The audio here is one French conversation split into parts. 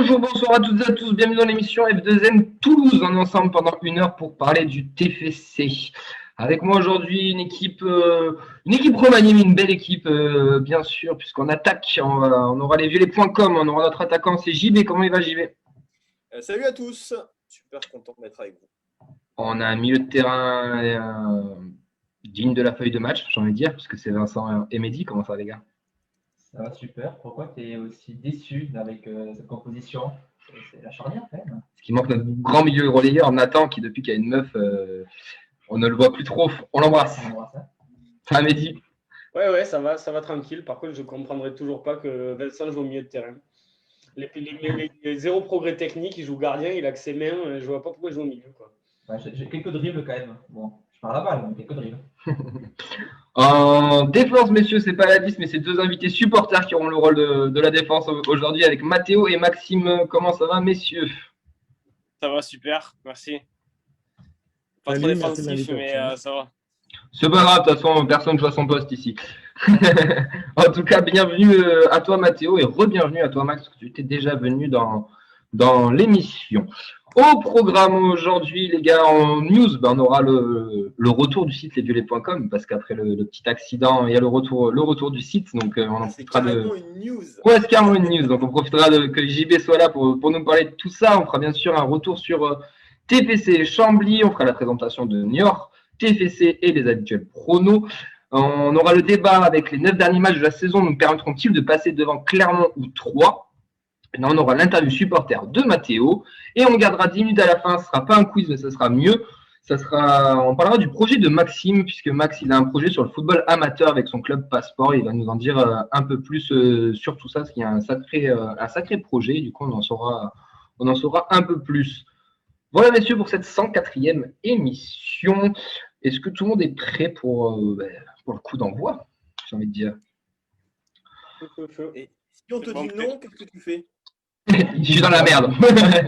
Bonjour, bonsoir à toutes et à tous, bienvenue dans l'émission F2N Toulouse. On est ensemble pendant 1 heure pour parler du TFC. Avec moi aujourd'hui une équipe remaniée, mais une belle équipe bien sûr, puisqu'on attaque, on aura les violets.com, on aura notre attaquant, c'est JB. Comment il va JB? Salut à tous, super content d'être avec vous. On a un milieu de terrain digne de la feuille de match, j'ai envie de dire, puisque c'est Vincent et Mehdi. Comment ça va les gars? Ça va super. Pourquoi tu es aussi déçu avec cette composition? C'est la charnière quand même. Ce qui manque notre grand milieu relayeur, Nathan, qui depuis qu'il y a une meuf, on ne le voit plus trop. On l'embrasse. Ça va Mehdi? Ouais, ça va tranquille. Par contre, je ne comprendrai toujours pas que Vincent joue au milieu de terrain. Les zéro progrès technique, il joue gardien, il a que ses mains, je ne vois pas pourquoi il joue au milieu. Quoi. Ouais, j'ai quelques dribbles quand même. Bon, je parle à la balle, mais quelques dribbles. En défense, messieurs, c'est pas la 10, mais c'est deux invités supporters qui auront le rôle de la défense aujourd'hui avec Mathéo et Maxime. Comment ça va, messieurs? Ça va super, merci. Pas trop défensif, mais ça va. C'est pas grave, de toute façon, personne ne joue à son poste ici. En tout cas, bienvenue à toi, Mathéo, et re-bienvenue à toi, Max, parce que tu étais déjà venu dans l'émission. Au programme aujourd'hui, les gars, en news, on aura le retour du site lesviolets.com, parce qu'après le petit accident, il y a le retour du site. Donc, on en profitera de. Une news. Ouais, c'est carrément une news. Donc, on profitera que JB soit là pour nous parler de tout ça. On fera bien sûr un retour sur TFC Chambly. On fera la présentation de Niort, TFC et les habituels pronos. On aura le débat avec les 9 derniers matchs de la saison. Nous permettront-ils de passer devant Clermont ou Troyes? Là, on aura l'interview supporter de Mathéo et on gardera 10 minutes à la fin. Ce ne sera pas un quiz, mais ce sera mieux. On parlera du projet de Maxime, puisque Max il a un projet sur le football amateur avec son club Passeport. Il va nous en dire un peu plus sur tout ça, parce qu'il y a un sacré projet. Du coup, on en saura un peu plus. Voilà, messieurs, pour cette 104e émission. Est-ce que tout le monde est prêt pour le coup d'envoi, j'ai envie de dire? Et si on te dit non, qu'est-ce que tu fais? Je suis dans la merde.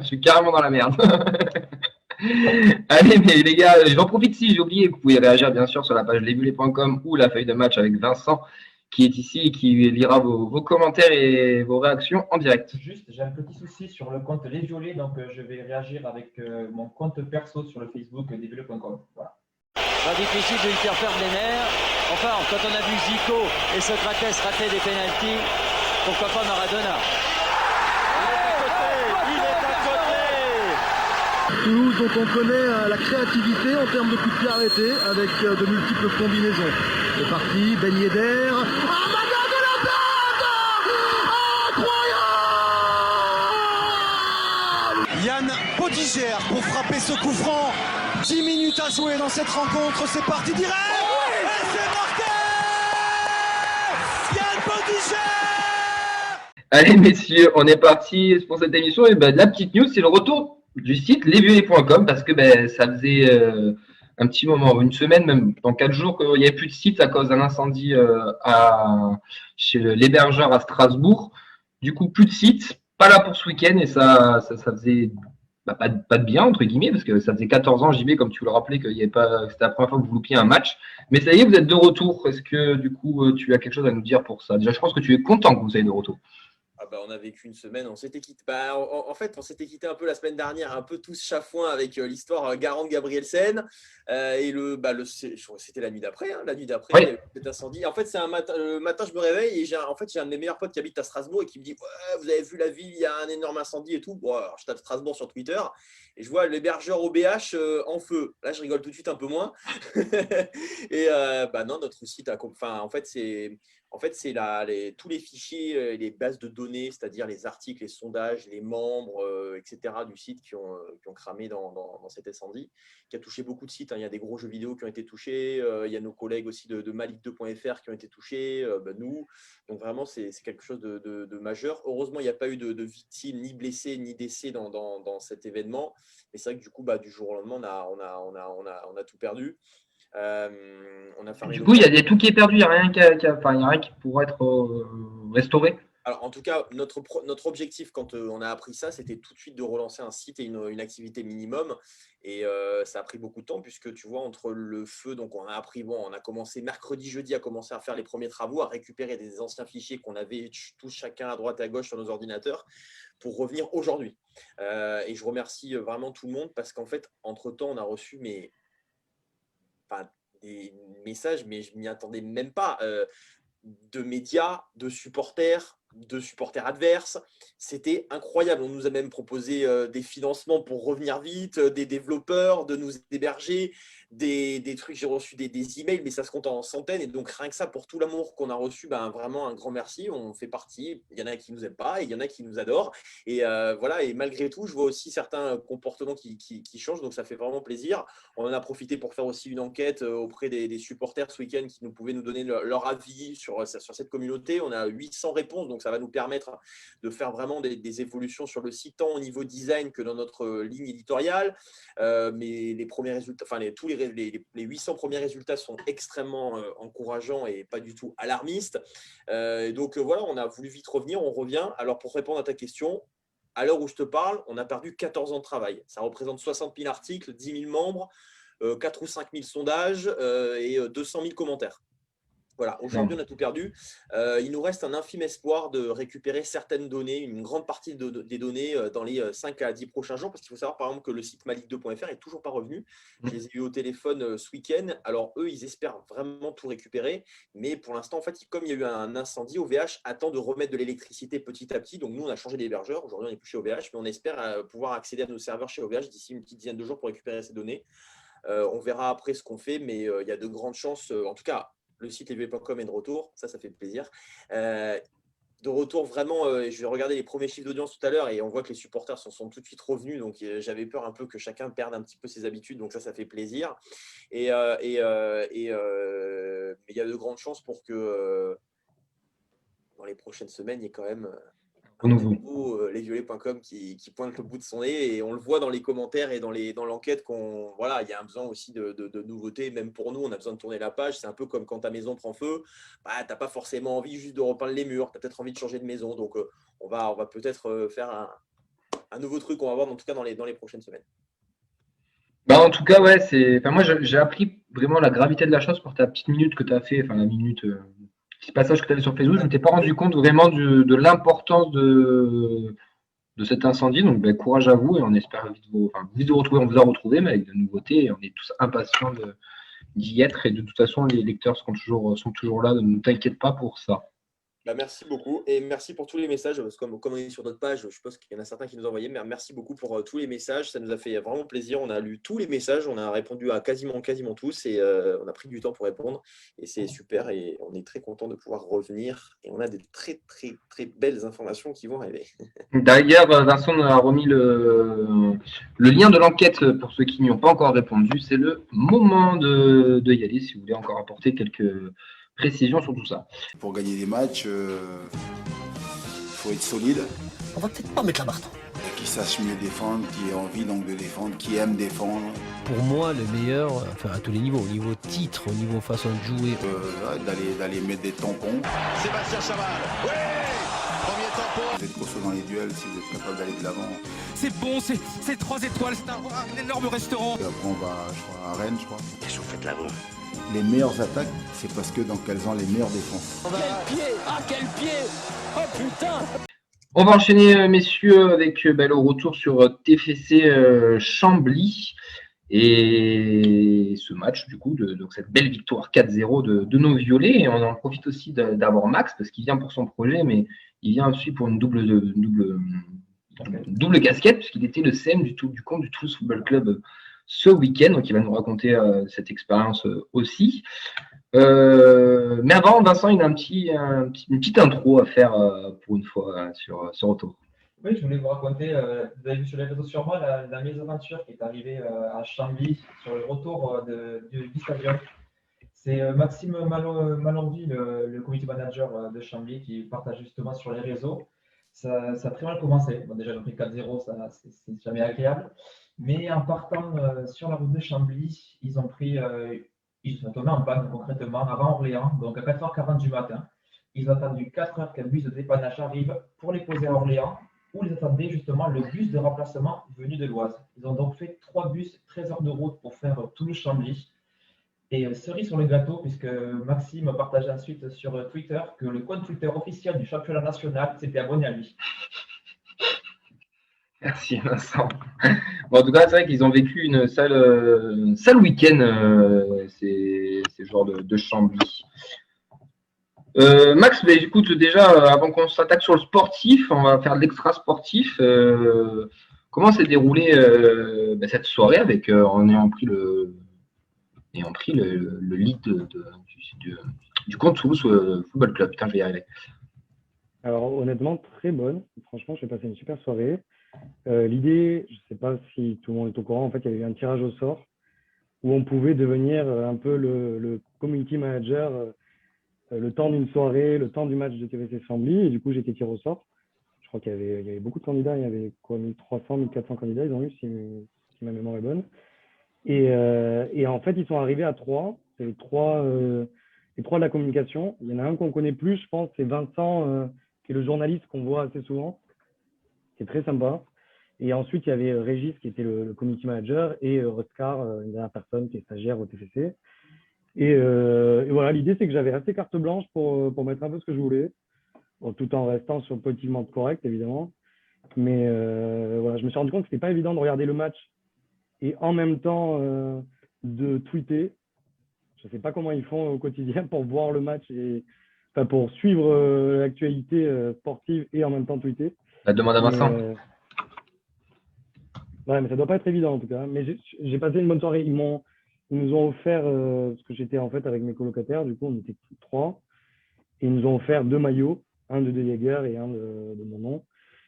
Je suis carrément dans la merde. Allez, mais les gars, j'en profite si j'ai oublié. Vous pouvez réagir bien sûr sur la page lesviolets.com ou la feuille de match avec Vincent qui est ici et qui lira vos commentaires et vos réactions en direct. Juste, j'ai un petit souci sur le compte Les Violets, donc je vais réagir avec mon compte perso sur le Facebook lesviolets.com. Voilà. Pas difficile de lui faire perdre les nerfs. Enfin, quand on a vu Zico et Socrates rater des pénaltys, pourquoi pas Maradona? Toulouse, dont on connaît la créativité en termes de coups de pied arrêtés avec de multiples combinaisons. C'est parti, Ben Yedder. Ah, Maga de la tête! Incroyable! Yann Podigère pour frapper ce coup franc. 10 minutes à jouer dans cette rencontre, c'est parti direct! Et c'est marqué! Yann Podigère! Allez messieurs, on est parti pour cette émission. Et la petite news, c'est le retour du site lesviolets.com, parce que ça faisait un petit moment, une semaine, même dans 4 jours, qu'il n'y avait plus de site à cause d'un incendie chez l'hébergeur à Strasbourg. Du coup, plus de site, pas là pour ce week-end, et ça faisait pas de bien, entre guillemets, parce que ça faisait 14 ans, JB, comme tu le rappelais, que c'était la première fois que vous loupiez un match. Mais ça y est, vous êtes de retour. Est-ce que du coup, tu as quelque chose à nous dire pour ça? Déjà, je pense que tu es content que vous soyez de retour. On a vécu une semaine, on s'était quitté. En fait, on s'était quitté un peu la semaine dernière, un peu tous chafouins avec l'histoire Garand-Gabrielsen. Et c'était la nuit d'après. La nuit d'après, oui. Il y avait cet incendie. En fait, c'est le matin, je me réveille et j'ai un de mes meilleurs potes qui habite à Strasbourg et qui me dit ouais, vous avez vu la ville, il y a un énorme incendie et tout. Bon, alors, je tape Strasbourg sur Twitter et je vois l'hébergeur OBH en feu. Là, je rigole tout de suite un peu moins. Et non, notre site c'est tous les fichiers, les bases de données, c'est-à-dire les articles, les sondages, les membres, etc. du site qui ont cramé dans cet incendie, qui a touché beaucoup de sites. Il y a des gros jeux vidéo qui ont été touchés, il y a nos collègues aussi de Malik2.fr qui ont été touchés, nous. Donc vraiment, c'est quelque chose de majeur. Heureusement, il n'y a pas eu de victimes, ni blessés, ni décès dans cet événement. Mais c'est vrai que du coup, du jour au lendemain, on a tout perdu. Du coup, il y a tout qui est perdu, il n'y a rien qui pourra être restauré. Alors, en tout cas, notre objectif, quand on a appris ça, c'était tout de suite de relancer un site et une activité minimum. Et ça a pris beaucoup de temps, puisque tu vois, entre le feu, donc on a appris, on a commencé mercredi, jeudi, à commencer à faire les premiers travaux, à récupérer des anciens fichiers qu'on avait tous chacun à droite et à gauche sur nos ordinateurs pour revenir aujourd'hui. Et je remercie vraiment tout le monde, parce qu'en fait, entre-temps, on a reçu des messages, mais je ne m'y attendais même pas, de médias, de supporters adverses. C'était incroyable. On nous a même proposé des financements pour revenir vite, des développeurs, de nous héberger, des trucs. J'ai reçu des emails, mais ça se compte en centaines. Et donc, rien que ça, pour tout l'amour qu'on a reçu, vraiment un grand merci. On fait partie. Il y en a qui ne nous aiment pas et il y en a qui nous adorent. Et voilà. Et malgré tout, je vois aussi certains comportements qui changent. Donc, ça fait vraiment plaisir. On en a profité pour faire aussi une enquête auprès des supporters ce week-end qui pouvaient nous donner leur avis sur cette communauté. On a 800 réponses. Donc, ça va nous permettre de faire vraiment des évolutions sur le site, tant au niveau design que dans notre ligne éditoriale. Mais les premiers résultats, tous les 800 premiers résultats sont extrêmement encourageants et pas du tout alarmistes. Donc voilà, on a voulu vite revenir, on revient. Alors pour répondre à ta question, à l'heure où je te parle, on a perdu 14 ans de travail. Ça représente 60 000 articles, 10 000 membres, 4 ou 5 000 sondages et 200 000 commentaires. Voilà, aujourd'hui, on a tout perdu. Il nous reste un infime espoir de récupérer certaines données, une grande partie des données dans les 5 à 10 prochains jours, parce qu'il faut savoir, par exemple, que le site malique2.fr est toujours pas revenu. Je les ai eu au téléphone ce week-end. Alors, eux, ils espèrent vraiment tout récupérer. Mais pour l'instant, en fait, comme il y a eu un incendie, OVH attend de remettre de l'électricité petit à petit. Donc, nous, on a changé d'hébergeur. Aujourd'hui, on n'est plus chez OVH, mais on espère pouvoir accéder à nos serveurs chez OVH d'ici une petite dizaine de jours pour récupérer ces données. On verra après ce qu'on fait, mais il y a de grandes chances, en tout cas, le site lesviolets.com est de retour, ça fait plaisir. De retour vraiment, je vais regarder les premiers chiffres d'audience tout à l'heure et on voit que les supporters sont tout de suite revenus, donc j'avais peur un peu que chacun perde un petit peu ses habitudes, donc ça fait plaisir. Mais il y a de grandes chances pour que dans les prochaines semaines, il y ait quand même un nouveau lesviolets.com qui pointe le bout de son nez, et on le voit dans les commentaires et dans l'enquête il y a un besoin aussi de nouveautés, même pour nous, on a besoin de tourner la page. C'est un peu comme quand ta maison prend feu, tu n'as pas forcément envie juste de repeindre les murs, tu as peut-être envie de changer de maison, donc on va peut-être faire un nouveau truc, on va voir en tout cas dans les prochaines semaines. En tout cas, ouais, moi j'ai appris vraiment la gravité de la chose pour ta petite minute que tu as fait, la minute, petit passage que tu avais sur Facebook. Je ne m'étais pas rendu compte vraiment de l'importance de cet incendie. Donc, courage à vous, et on espère vite vous retrouver. On vous a retrouvé, mais avec de nouveautés, et on est tous impatients d'y être. Et de toute façon, les lecteurs sont toujours là. Ne t'inquiète pas pour ça. Merci beaucoup, et merci pour tous les messages, parce que comme on est sur notre page, je pense qu'il y en a certains qui nous ont envoyé, mais merci beaucoup pour tous les messages, ça nous a fait vraiment plaisir. On a lu tous les messages, on a répondu à quasiment tous, et on a pris du temps pour répondre, et c'est super, et on est très content de pouvoir revenir, et on a des très très très belles informations qui vont arriver. D'ailleurs, Vincent a remis le lien de l'enquête pour ceux qui n'y ont pas encore répondu. C'est le moment de y aller, si vous voulez encore apporter quelques précision sur tout ça. Pour gagner des matchs, faut être solide. On va peut-être pas mettre la barre. Qui sache mieux défendre, qui ait envie donc de défendre, qui aime défendre. Pour moi, le meilleur, à tous les niveaux, au niveau titre, au niveau façon de jouer. D'aller mettre des tampons. Sébastien Chaval, oui, premier tampon. Vous êtes costaud dans les duels si vous êtes capable d'aller de l'avant. C'est bon, c'est 3 étoiles, c'est un énorme restaurant. Et après on va, à Rennes, je crois. Qu'est-ce que vous faites là-bas? Les meilleures attaques, c'est parce que donc elles ont les meilleures défenses. Quel pied! Ah, quel pied! Oh putain! On va enchaîner, messieurs, avec le retour sur TFC Chambly. Et ce match, du coup, donc cette belle victoire 4-0 de nos violets. Et on en profite aussi d'avoir Max, parce qu'il vient pour son projet, mais il vient aussi pour une double casquette, puisqu'il était le CM du compte du Toulouse Football Club ce week-end, donc il va nous raconter cette expérience aussi. Mais avant, Vincent, il a une petite intro à faire pour une fois sur ce retour. Oui, je voulais vous raconter, vous avez vu sur les réseaux sûrement, la mésaventure qui est arrivée à Chambly sur le retour du stadium. C'est Maxime Malordi, le community manager de Chambly, qui partage justement sur les réseaux. Ça a très mal commencé. Bon, déjà, le prix 4-0, c'est jamais agréable. Mais en partant sur la route de Chambly, ils sont tombés en panne concrètement avant Orléans, donc à 4h40 du matin. ils ont attendu 4 heures qu'un bus de dépannage arrive pour les poser à Orléans, où ils attendaient justement le bus de remplacement venu de l'Oise. Ils ont donc fait 3 bus, 13 heures de route pour faire Toulouse-Chambly. Et cerise sur le gâteau, puisque Maxime partage ensuite sur Twitter que le compte Twitter officiel du championnat national s'était abonné à lui. Merci Vincent. Bon, en tout cas, c'est vrai qu'ils ont vécu une sale week-end, ces joueurs de Chambly. Max, bah, écoute, déjà, avant qu'on s'attaque sur le sportif, on va faire de l'extra sportif. Comment s'est déroulée cette soirée avec en ayant pris le lead du compte Toulouse Football Club. Putain, je vais y arriver. Alors honnêtement, très bonne. Franchement, j'ai passé une super soirée. L'idée, je ne sais pas si tout le monde est au courant, en fait, il y avait eu un tirage au sort où on pouvait devenir un peu le community manager le temps d'une soirée, le temps du match de TFC Chambly. Et du coup, j'ai été tiré au sort. Je crois qu'il y avait beaucoup de candidats. Il y avait quoi, 1300, 1400 candidats, ils ont eu, si ma mémoire est bonne. Et en fait, ils sont arrivés à 3. C'est les trois de la communication. Il y en a un qu'on connaît plus, je pense, c'est Vincent, qui est le journaliste qu'on voit assez souvent. C'est très sympa. Et ensuite, il y avait Régis, qui était le community manager, et Roscar, une dernière personne qui est stagiaire au TFC. Et voilà, l'idée, c'est que j'avais assez carte blanche pour mettre un peu ce que je voulais, bon, tout en restant sur politiquement correct, évidemment. Mais voilà, je me suis rendu compte que ce n'était pas évident de regarder le match et en même temps de tweeter. Je ne sais pas comment ils font au quotidien pour voir le match et enfin, pour suivre l'actualité sportive et en même temps tweeter. La demande à Vincent. Ouais, mais ça ne doit pas être évident en tout cas. Mais j'ai passé une bonne soirée. Ils nous ont offert, parce que j'étais en fait avec mes colocataires, du coup on était 3, et ils nous ont offert 2 maillots, un de De Jaeger et un de mon nom.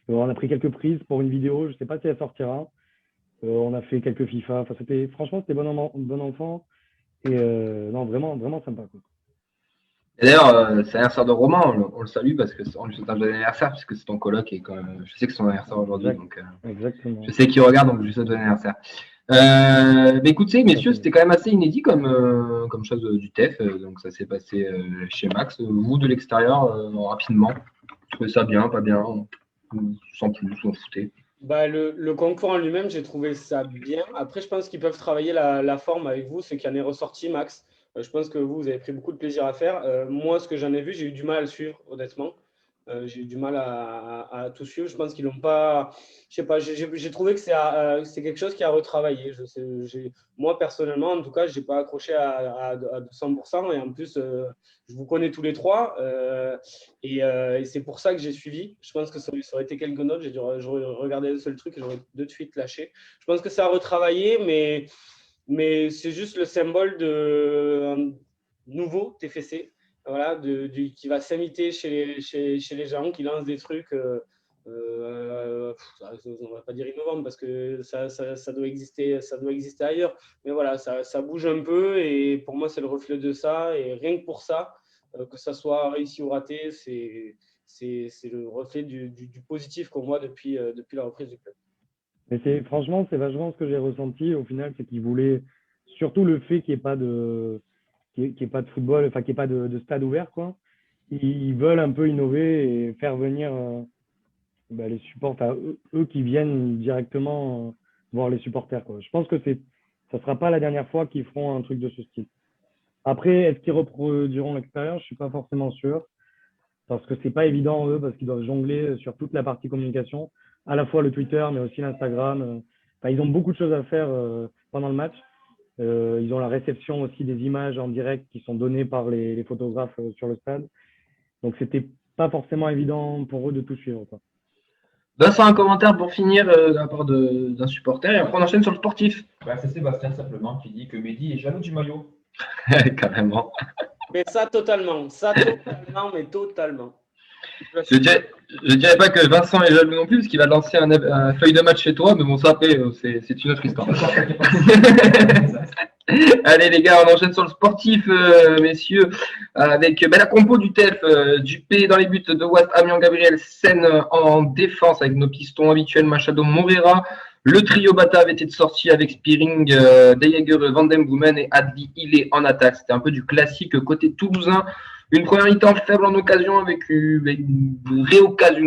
Et on a pris quelques prises pour une vidéo, je ne sais pas si elle sortira. On a fait quelques FIFA. Enfin, franchement, c'était bon enfant. Et non, vraiment, vraiment sympa, quoi. Et d'ailleurs, c'est l'anniversaire de Romain, on le salue parce qu'on lui souhaite un bon anniversaire, puisque c'est ton coloc et quand même, je sais que c'est son anniversaire aujourd'hui. Donc, exactement. Je sais qu'il regarde, donc je lui souhaite un bon anniversaire. Mais écoutez, messieurs, c'était quand même assez inédit comme chose du TEF. Donc ça s'est passé chez Max. Vous, de l'extérieur, rapidement, vous trouvez ça bien, pas bien, sans plus, vous en foutez? Bah, le concours en lui-même, j'ai trouvé ça bien. Après, je pense qu'ils peuvent travailler la forme avec vous, ce qui en est ressorti, Max. Je pense que vous avez pris beaucoup de plaisir à faire. Moi, ce que j'en ai vu, j'ai eu du mal à le suivre, honnêtement. J'ai eu du mal à tout suivre. Je pense qu'ils l'ont pas. Je sais pas. J'ai trouvé que c'est quelque chose qui a retravaillé. Moi, personnellement, en tout cas, je n'ai pas accroché à 200%. Et en plus, je vous connais tous les 3. Et c'est pour ça que j'ai suivi. Je pense que ça aurait été quelques notes. J'aurais regardé un seul truc et j'aurais de suite lâché. Je pense que ça a retravaillé, mais c'est juste le symbole de nouveau TFC. Voilà, qui va s'imiter chez les gens, qui lancent des trucs, on ne va pas dire innovants parce que ça doit exister ailleurs. Mais voilà, ça bouge un peu et pour moi, c'est le reflet de ça. Et rien que pour ça, que ça soit réussi ou raté, c'est le reflet du positif qu'on voit depuis la reprise du club. Mais franchement, c'est vachement ce que j'ai ressenti au final, c'est qu'ils voulaient surtout le fait qu'il n'y ait pas de football, enfin qu'il n'y ait pas de stade ouvert, quoi. Ils veulent un peu innover et faire venir les supporters, eux qui viennent directement voir les supporters, quoi. Je pense que ça ne sera pas la dernière fois qu'ils feront un truc de ce style. Après, est-ce qu'ils reproduiront l'expérience? Je ne suis pas forcément sûr, parce que ce n'est pas évident, eux, parce qu'ils doivent jongler sur toute la partie communication, à la fois le Twitter, mais aussi l'Instagram. Enfin, ils ont beaucoup de choses à faire pendant le match. Ils ont la réception aussi des images en direct qui sont données par les photographes sur le stade. Donc, c'était pas forcément évident pour eux de tout suivre, quoi. Vincent, un commentaire pour finir de la part d'un supporter et après on enchaîne sur le sportif. C'est Sébastien simplement qui dit que Mehdi est jaloux du maillot. Carrément. Mais ça, totalement, mais totalement. Je dirais pas que Vincent est jaloux non plus, parce qu'il va lancer un feuille de match chez toi, mais bon, ça après, c'est une autre histoire. Allez les gars, on enchaîne sur le sportif, messieurs, avec la compo du TEF, Dupé dans les buts de Wast, Amiens, Gabriel, Sen en défense avec nos pistons habituels, Machado, Moreira. Le trio Bata avait été sorti avec Spearing, De Jaeger, Van Den Boomen et Adli Hille en attaque. C'était un peu du classique côté toulousain. Une première mi-temps faible en occasion avec une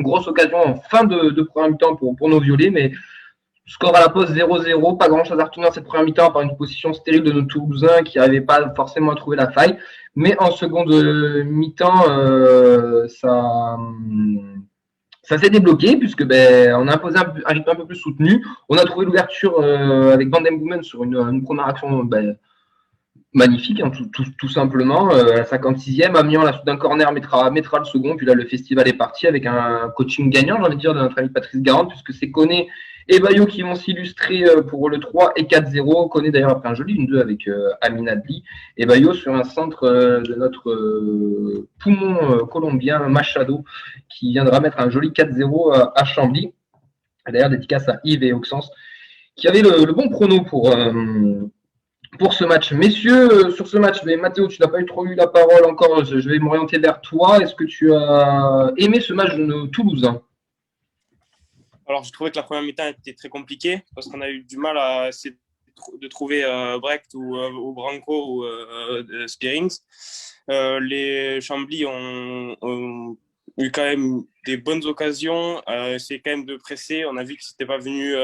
grosse occasion en fin de première mi-temps pour nos violets, mais score à la pause 0-0, pas grand chose à retenir cette première mi-temps par une position stérile de nos Toulousains qui n'arrivaient pas forcément à trouver la faille. Mais en seconde mi-temps, ça s'est débloqué puisque on a imposé un rythme un peu plus soutenu. On a trouvé l'ouverture avec Van Den Boomen sur une première action magnifique, hein, tout simplement. À la 56e, Amiens, là, d'un corner, mettra le second. Puis là, le festival est parti avec un coaching gagnant, j'ai envie de dire, de notre ami Patrice Garande, puisque c'est Koné et Bayo qui vont s'illustrer pour le 3 et 4-0. Koné d'ailleurs après un joli 1-2 avec Amin Adli. Et Bayo sur un centre de notre poumon colombien, Machado, qui viendra mettre un joli 4-0 à Chambly. D'ailleurs, dédicace à Yves et Auxence, qui avaient le bon prono pour ce match. Messieurs, sur ce match, mais Mathéo, tu n'as pas trop eu la parole encore. Je vais m'orienter vers toi. Est-ce que tu as aimé ce match de nos Toulousains? Alors, je trouvais que la première mi-temps était très compliquée parce qu'on a eu du mal à essayer de trouver Brecht ou Branco ou Spearings. Les Chambly ont eu quand même des bonnes occasions. C'est quand même de presser. On a vu qu'ils n'étaient pas venus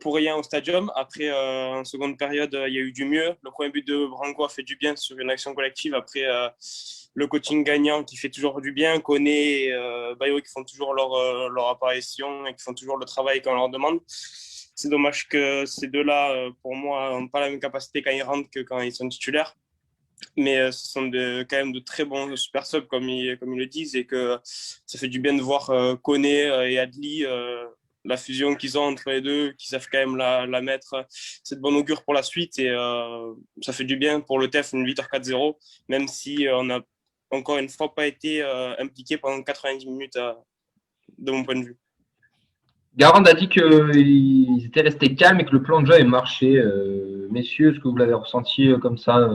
pour rien au stadium. Après, en seconde période, il y a eu du mieux. Le premier but de Branco a fait du bien sur une action collective. Après, le coaching gagnant qui fait toujours du bien. Koné et Bayo qui font toujours leur apparition et qui font toujours le travail qu'on leur demande. C'est dommage que ces deux-là, pour moi, n'ont pas la même capacité quand ils rentrent que quand ils sont titulaires. Mais ce sont quand même de très bons super subs, comme ils le disent, et que ça fait du bien de voir Koné et Adli, la fusion qu'ils ont entre les deux, qu'ils savent quand même la mettre. C'est de bon augure pour la suite et ça fait du bien pour le TEF, une victoire 4-0, même si on n'a encore une fois pas été impliqué pendant 90 minutes de mon point de vue. Garande a dit qu'ils étaient restés calmes et que le plan de jeu avait marché. Messieurs, est-ce que vous l'avez ressenti comme ça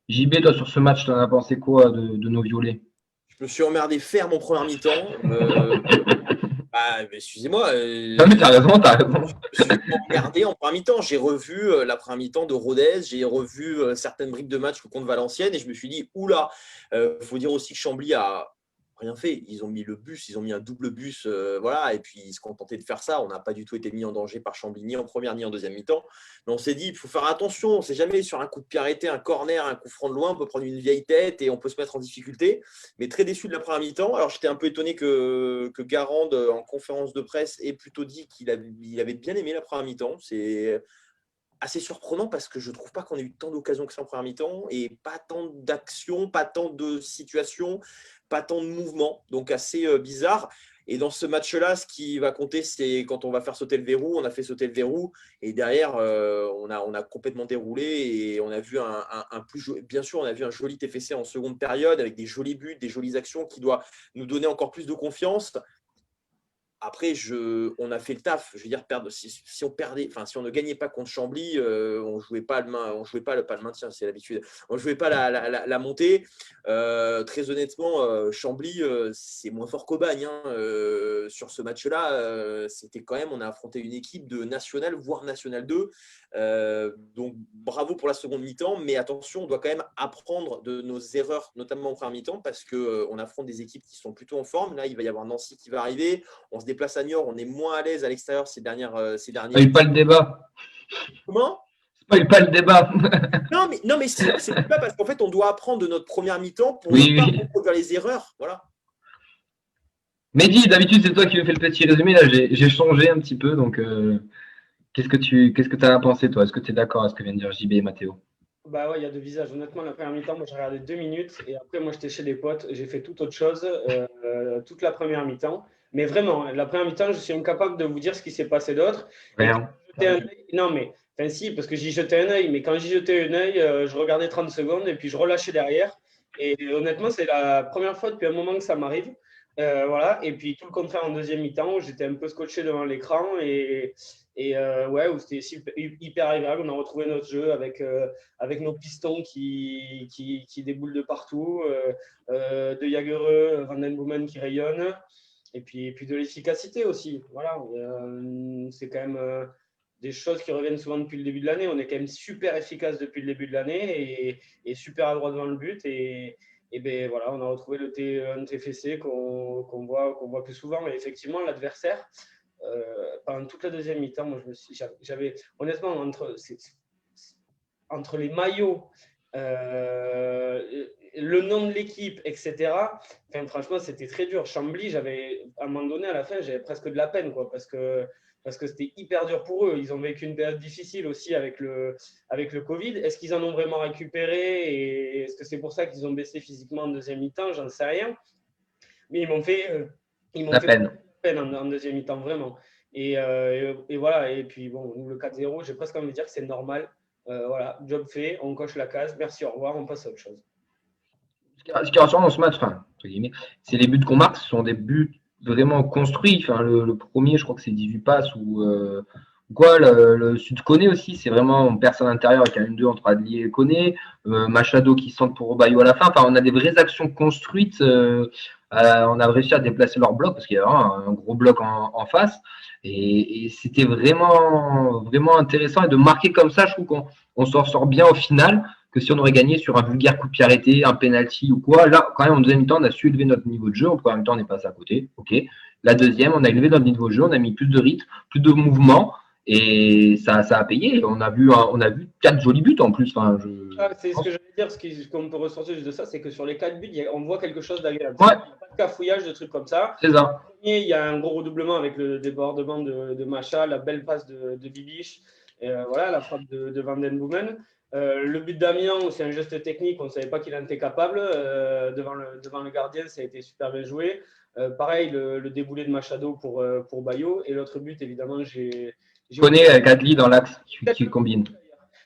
JB, toi, sur ce match, tu en as pensé quoi de nos violets? Je me suis emmerdé ferme en première mi-temps. Excusez-moi. Non, mais t'as raison. Je me suis emmerdé en première mi-temps. J'ai revu la première mi-temps de Rodez, j'ai revu certaines bribes de match contre Valenciennes et je me suis dit, oula, faut dire aussi que Chambly a rien fait. Ils ont mis le bus, ils ont mis un double bus, voilà, et puis ils se contentaient de faire ça. On n'a pas du tout été mis en danger par Chambly, ni en première ni en deuxième mi-temps. Mais on s'est dit, il faut faire attention. On ne sait jamais sur un coup de pied arrêté, un corner, un coup franc de loin, on peut prendre une vieille tête et on peut se mettre en difficulté. Mais très déçu de la première mi-temps. Alors j'étais un peu étonné que Garande, en conférence de presse, ait plutôt dit qu'il avait bien aimé la première mi-temps. C'est assez surprenant parce que je ne trouve pas qu'on ait eu tant d'occasions que ça en première mi-temps et pas tant d'actions, pas tant de situations, pas tant de mouvements, donc assez bizarre. Et dans ce match-là, ce qui va compter, c'est quand on va faire sauter le verrou. On a fait sauter le verrou et derrière, on a complètement déroulé et on a vu bien sûr, on a vu un joli TFC en seconde période avec des jolis buts, des jolies actions qui doivent nous donner encore plus de confiance. Après, on a fait le taf. Je veux dire, si on perdait, enfin, si on ne gagnait pas contre Chambly, on jouait pas le maintien, c'est l'habitude. On jouait pas la montée. Très honnêtement, Chambly, c'est moins fort qu'Aubagne. Hein. Sur ce match-là, c'était quand même, on a affronté une équipe de National, voire National 2. Donc, bravo pour la seconde mi-temps, mais attention, on doit quand même apprendre de nos erreurs, notamment en première mi-temps, parce qu'on affronte des équipes qui sont plutôt en forme. Là, il va y avoir Nancy qui va arriver. On se déplace à Niort, on est moins à l'aise à l'extérieur ces derniers. Pas le débat. Comment? Pas le débat. Non, mais c'est pas parce qu'en fait, on doit apprendre de notre première mi-temps pour ne pas reproduire les erreurs. Voilà. Mehdi, d'habitude, c'est toi qui me fais le petit résumé. Là, j'ai changé un petit peu. Donc, qu'est-ce que tu as pensé, toi? Est-ce que tu es d'accord avec ce que viennent de dire JB et Mathéo? Bah ouais, il y a deux visages. Honnêtement, la première mi-temps, moi, j'ai regardé 2 minutes et après, moi, j'étais chez des potes. J'ai fait toute autre chose toute la première mi-temps. Mais vraiment, la première mi-temps, je suis incapable de vous dire ce qui s'est passé d'autre. Non, mais enfin, si, parce que j'y jetais un œil. Mais quand j'y jetais un œil, je regardais 30 secondes et puis je relâchais derrière. Et honnêtement, c'est la première fois depuis un moment que ça m'arrive. Voilà. Et puis tout le contraire en deuxième mi-temps, où j'étais un peu scotché devant l'écran et ouais, où c'était hyper agréable. On a retrouvé notre jeu avec nos pistons qui déboulent de partout, de Jagereux, Van Den Boomen qui rayonne. Et puis de l'efficacité aussi. Voilà, c'est quand même des choses qui reviennent souvent depuis le début de l'année. On est quand même super efficace depuis le début de l'année et super adroit devant le but. Et Et bien voilà, on a retrouvé un TFC qu'on voit plus souvent. Mais effectivement, l'adversaire, pendant toute la deuxième mi-temps, moi, j'avais honnêtement entre les maillots, le nom de l'équipe, etc. Enfin, franchement, c'était très dur. Chambly, à un moment donné, à la fin, j'avais presque de la peine, quoi, parce que c'était hyper dur pour eux. Ils ont vécu une période difficile aussi avec le Covid. Est-ce qu'ils en ont vraiment récupéré et est-ce que c'est pour ça qu'ils ont baissé physiquement en deuxième mi-temps? J'en sais rien. Mais ils m'ont fait peine en deuxième mi-temps, vraiment. Et voilà. Et puis, bon, nous, le 4-0, j'ai presque envie de dire que c'est normal. Voilà, job fait, on coche la case, merci, au revoir, on passe à autre chose. Ce qui est rassurant dans ce match, c'est les buts qu'on marque, ce sont des buts vraiment construits. Enfin, le premier, je crois que c'est 18 passes ou quoi. Le Sud Koné aussi, c'est vraiment personne à l'intérieur avec un 1-2 entre Adli et Koné. Machado qui centre pour Bayo à la fin. Enfin, on a des vraies actions construites. On a réussi à déplacer leur bloc parce qu'il y avait un gros bloc en face. Et c'était vraiment, vraiment intéressant. Et de marquer comme ça, je trouve qu'on s'en sort bien au final. Que si on aurait gagné sur un vulgaire coup de pied arrêté, un penalty ou quoi, là, quand même, en deuxième mi-temps, on a su élever notre niveau de jeu. En première mi-temps, on est passé à côté. OK. La deuxième, on a élevé notre niveau de jeu, on a mis plus de rythme, plus de mouvement, et ça a payé. On a vu 4 jolis buts en plus. Enfin, c'est ce que j'allais dire. Ce qu'on peut ressortir juste de ça, c'est que sur les 4 buts, on voit quelque chose d'agréable. Ouais. Il n'y a pas de cafouillage, de trucs comme ça. C'est ça. Il y a un gros redoublement avec le débordement de Macha, la belle passe de Bibiche, voilà, la frappe de Van den Boomen. Le but d'Amiens, c'est un geste technique, on ne savait pas qu'il en était capable. Devant le gardien, ça a été super bien joué. Pareil, le déboulé de Machado pour Bayo. Et l'autre but, évidemment, j'ai Koné avec Adli dans l'axe qui combine.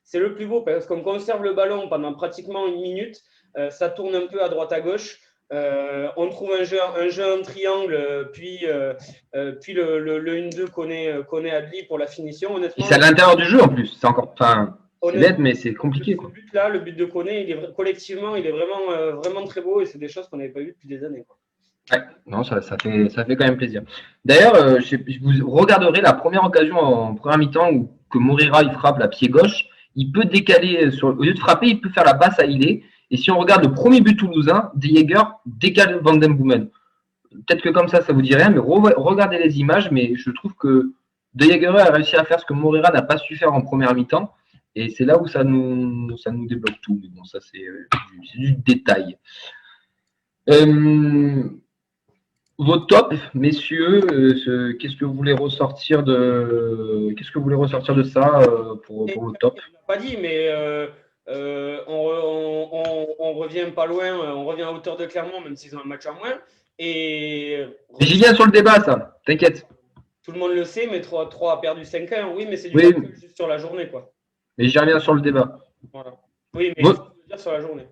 C'est le plus beau parce qu'on conserve le ballon pendant pratiquement une minute. Ça tourne un peu à droite à gauche. On trouve un jeu en triangle, puis le 1-2 Koné Adli pour la finition. Honnêtement, et c'est à l'intérieur du jeu en plus. C'est encore. C'est bête, mais c'est compliqué. Ce but-là, le but de Koné, collectivement, il est vraiment, vraiment très beau et c'est des choses qu'on n'avait pas vues depuis des années, quoi. Ouais, non, ça fait quand même plaisir. D'ailleurs, vous regarderez la première occasion en première mi-temps où que Moreira il frappe la pied gauche, il peut décaler, au lieu de frapper, il peut faire la passe à Ilé. Et si on regarde le premier but toulousain, De Jaeger décale Van den Boomen. Peut-être que comme ça vous dit rien, mais regardez les images, mais je trouve que De Jaeger a réussi à faire ce que Moreira n'a pas su faire en première mi-temps. Et c'est là où ça nous débloque tout. Mais bon, ça, c'est du détail. Vos tops, messieurs, qu'est-ce que vous voulez ressortir de ça pour vos tops? On n'a pas dit, mais on revient pas loin, on revient à hauteur de Clermont, même s'ils ont un match en moins. Mais j'y viens sur le débat, ça, t'inquiète. Tout le monde le sait, mais 3 a perdu 5-1, oui, mais c'est du calcul juste sur la journée, quoi. Mais j'y reviens sur le débat. Voilà. Oui, mais je veux dire sur la journée.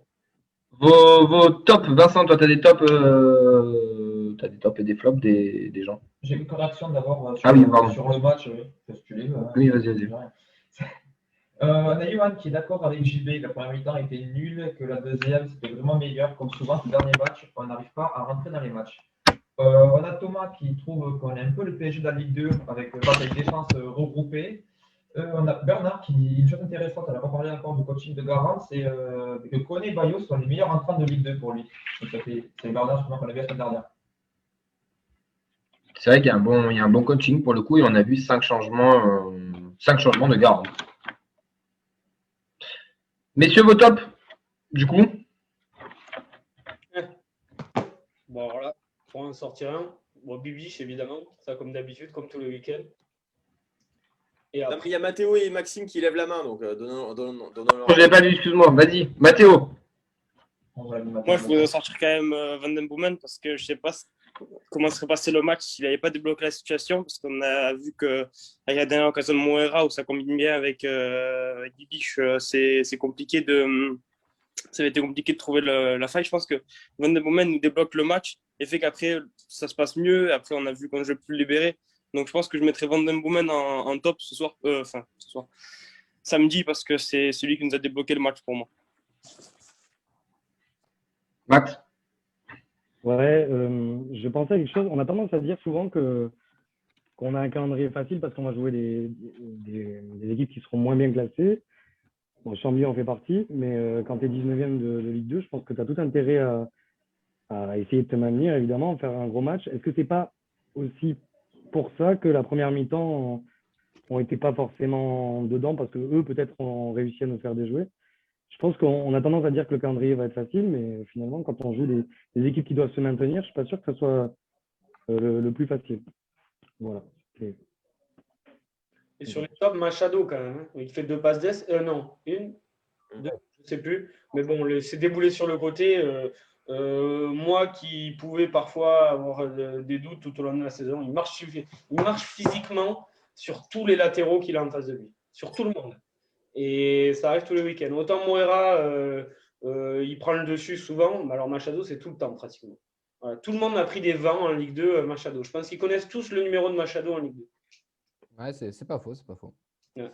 Vos tops, Vincent, toi, tu as des tops et des flops des gens. J'ai une correction d'abord sur le match. Oui, vas-y. On a Johan qui est d'accord avec JB, la première mi-temps était nulle, que la deuxième c'était vraiment meilleur. Comme souvent, le dernier match, on n'arrive pas à rentrer dans les matchs. On a Thomas qui trouve qu'on est un peu le PSG de la Ligue 2 avec des chances regroupées. On a Bernard qui dit une chose intéressante, on n'a pas parlé encore du coaching de Garant, c'est que Koné et Bayo sont les meilleurs entrants de Ligue 2 pour lui. Donc c'est Bernard justement qu'on a vu la semaine dernière. C'est vrai qu'il y a un bon coaching pour le coup et on a vu 5 changements de Garant. Messieurs, vos tops, du coup? Bon, voilà, pour en sortir un. Bon, Bibiche, évidemment, ça comme d'habitude, comme tous les week-ends. Et après, il y a Mathéo et Maxime qui lèvent la main, donc donnons leur. Je ne l'ai pas vu, excuse-moi. Vas-y, Mathéo. Moi, je voudrais sortir quand même Van den Boomen parce que je ne sais pas comment serait passé le match s'il n'avait pas débloqué la situation. Parce qu'on a vu que avec la dernière occasion de Moreira où ça combine bien avec Bibiche, c'est compliqué ça avait été compliqué de trouver la faille. Je pense que Van den Boomen nous débloque le match et fait qu'après, ça se passe mieux. Après, on a vu qu'on ne joue plus libéré. Donc, je pense que je mettrai Van den Boomen en top ce soir. Samedi, parce que c'est celui qui nous a débloqué le match pour moi. Max? Ouais, je pensais à quelque chose. On a tendance à dire souvent qu'on a un calendrier facile parce qu'on va jouer des équipes qui seront moins bien classées. Bon, Chambly en fait partie, mais quand tu es 19e de Ligue 2, je pense que tu as tout intérêt à essayer de te maintenir, évidemment, faire un gros match. Est-ce que c'est pas aussi pour ça que la première mi-temps ont été pas forcément dedans, parce que eux, peut-être, ont réussi à nous faire déjouer? Je pense qu'on a tendance à dire que le calendrier va être facile, mais finalement, quand on joue des équipes qui doivent se maintenir, je suis pas sûr que ce soit le plus facile. Voilà. Et sur les tops, Machado quand même. Il fait 2 passes d'ess. Non, 1, 2, je ne sais plus. Mais bon, c'est déboulé sur le côté. Moi qui pouvais parfois avoir des doutes tout au long de la saison, il marche physiquement sur tous les latéraux qu'il a en face de lui. Sur tout le monde. Et ça arrive tous les week-ends. Autant Moreira, il prend le dessus souvent. Mais alors Machado, c'est tout le temps pratiquement. Voilà. Tout le monde a pris des vents en Ligue 2, Machado. Je pense qu'ils connaissent tous le numéro de Machado en Ligue 2. Ouais, c'est pas faux, c'est pas faux. Ouais.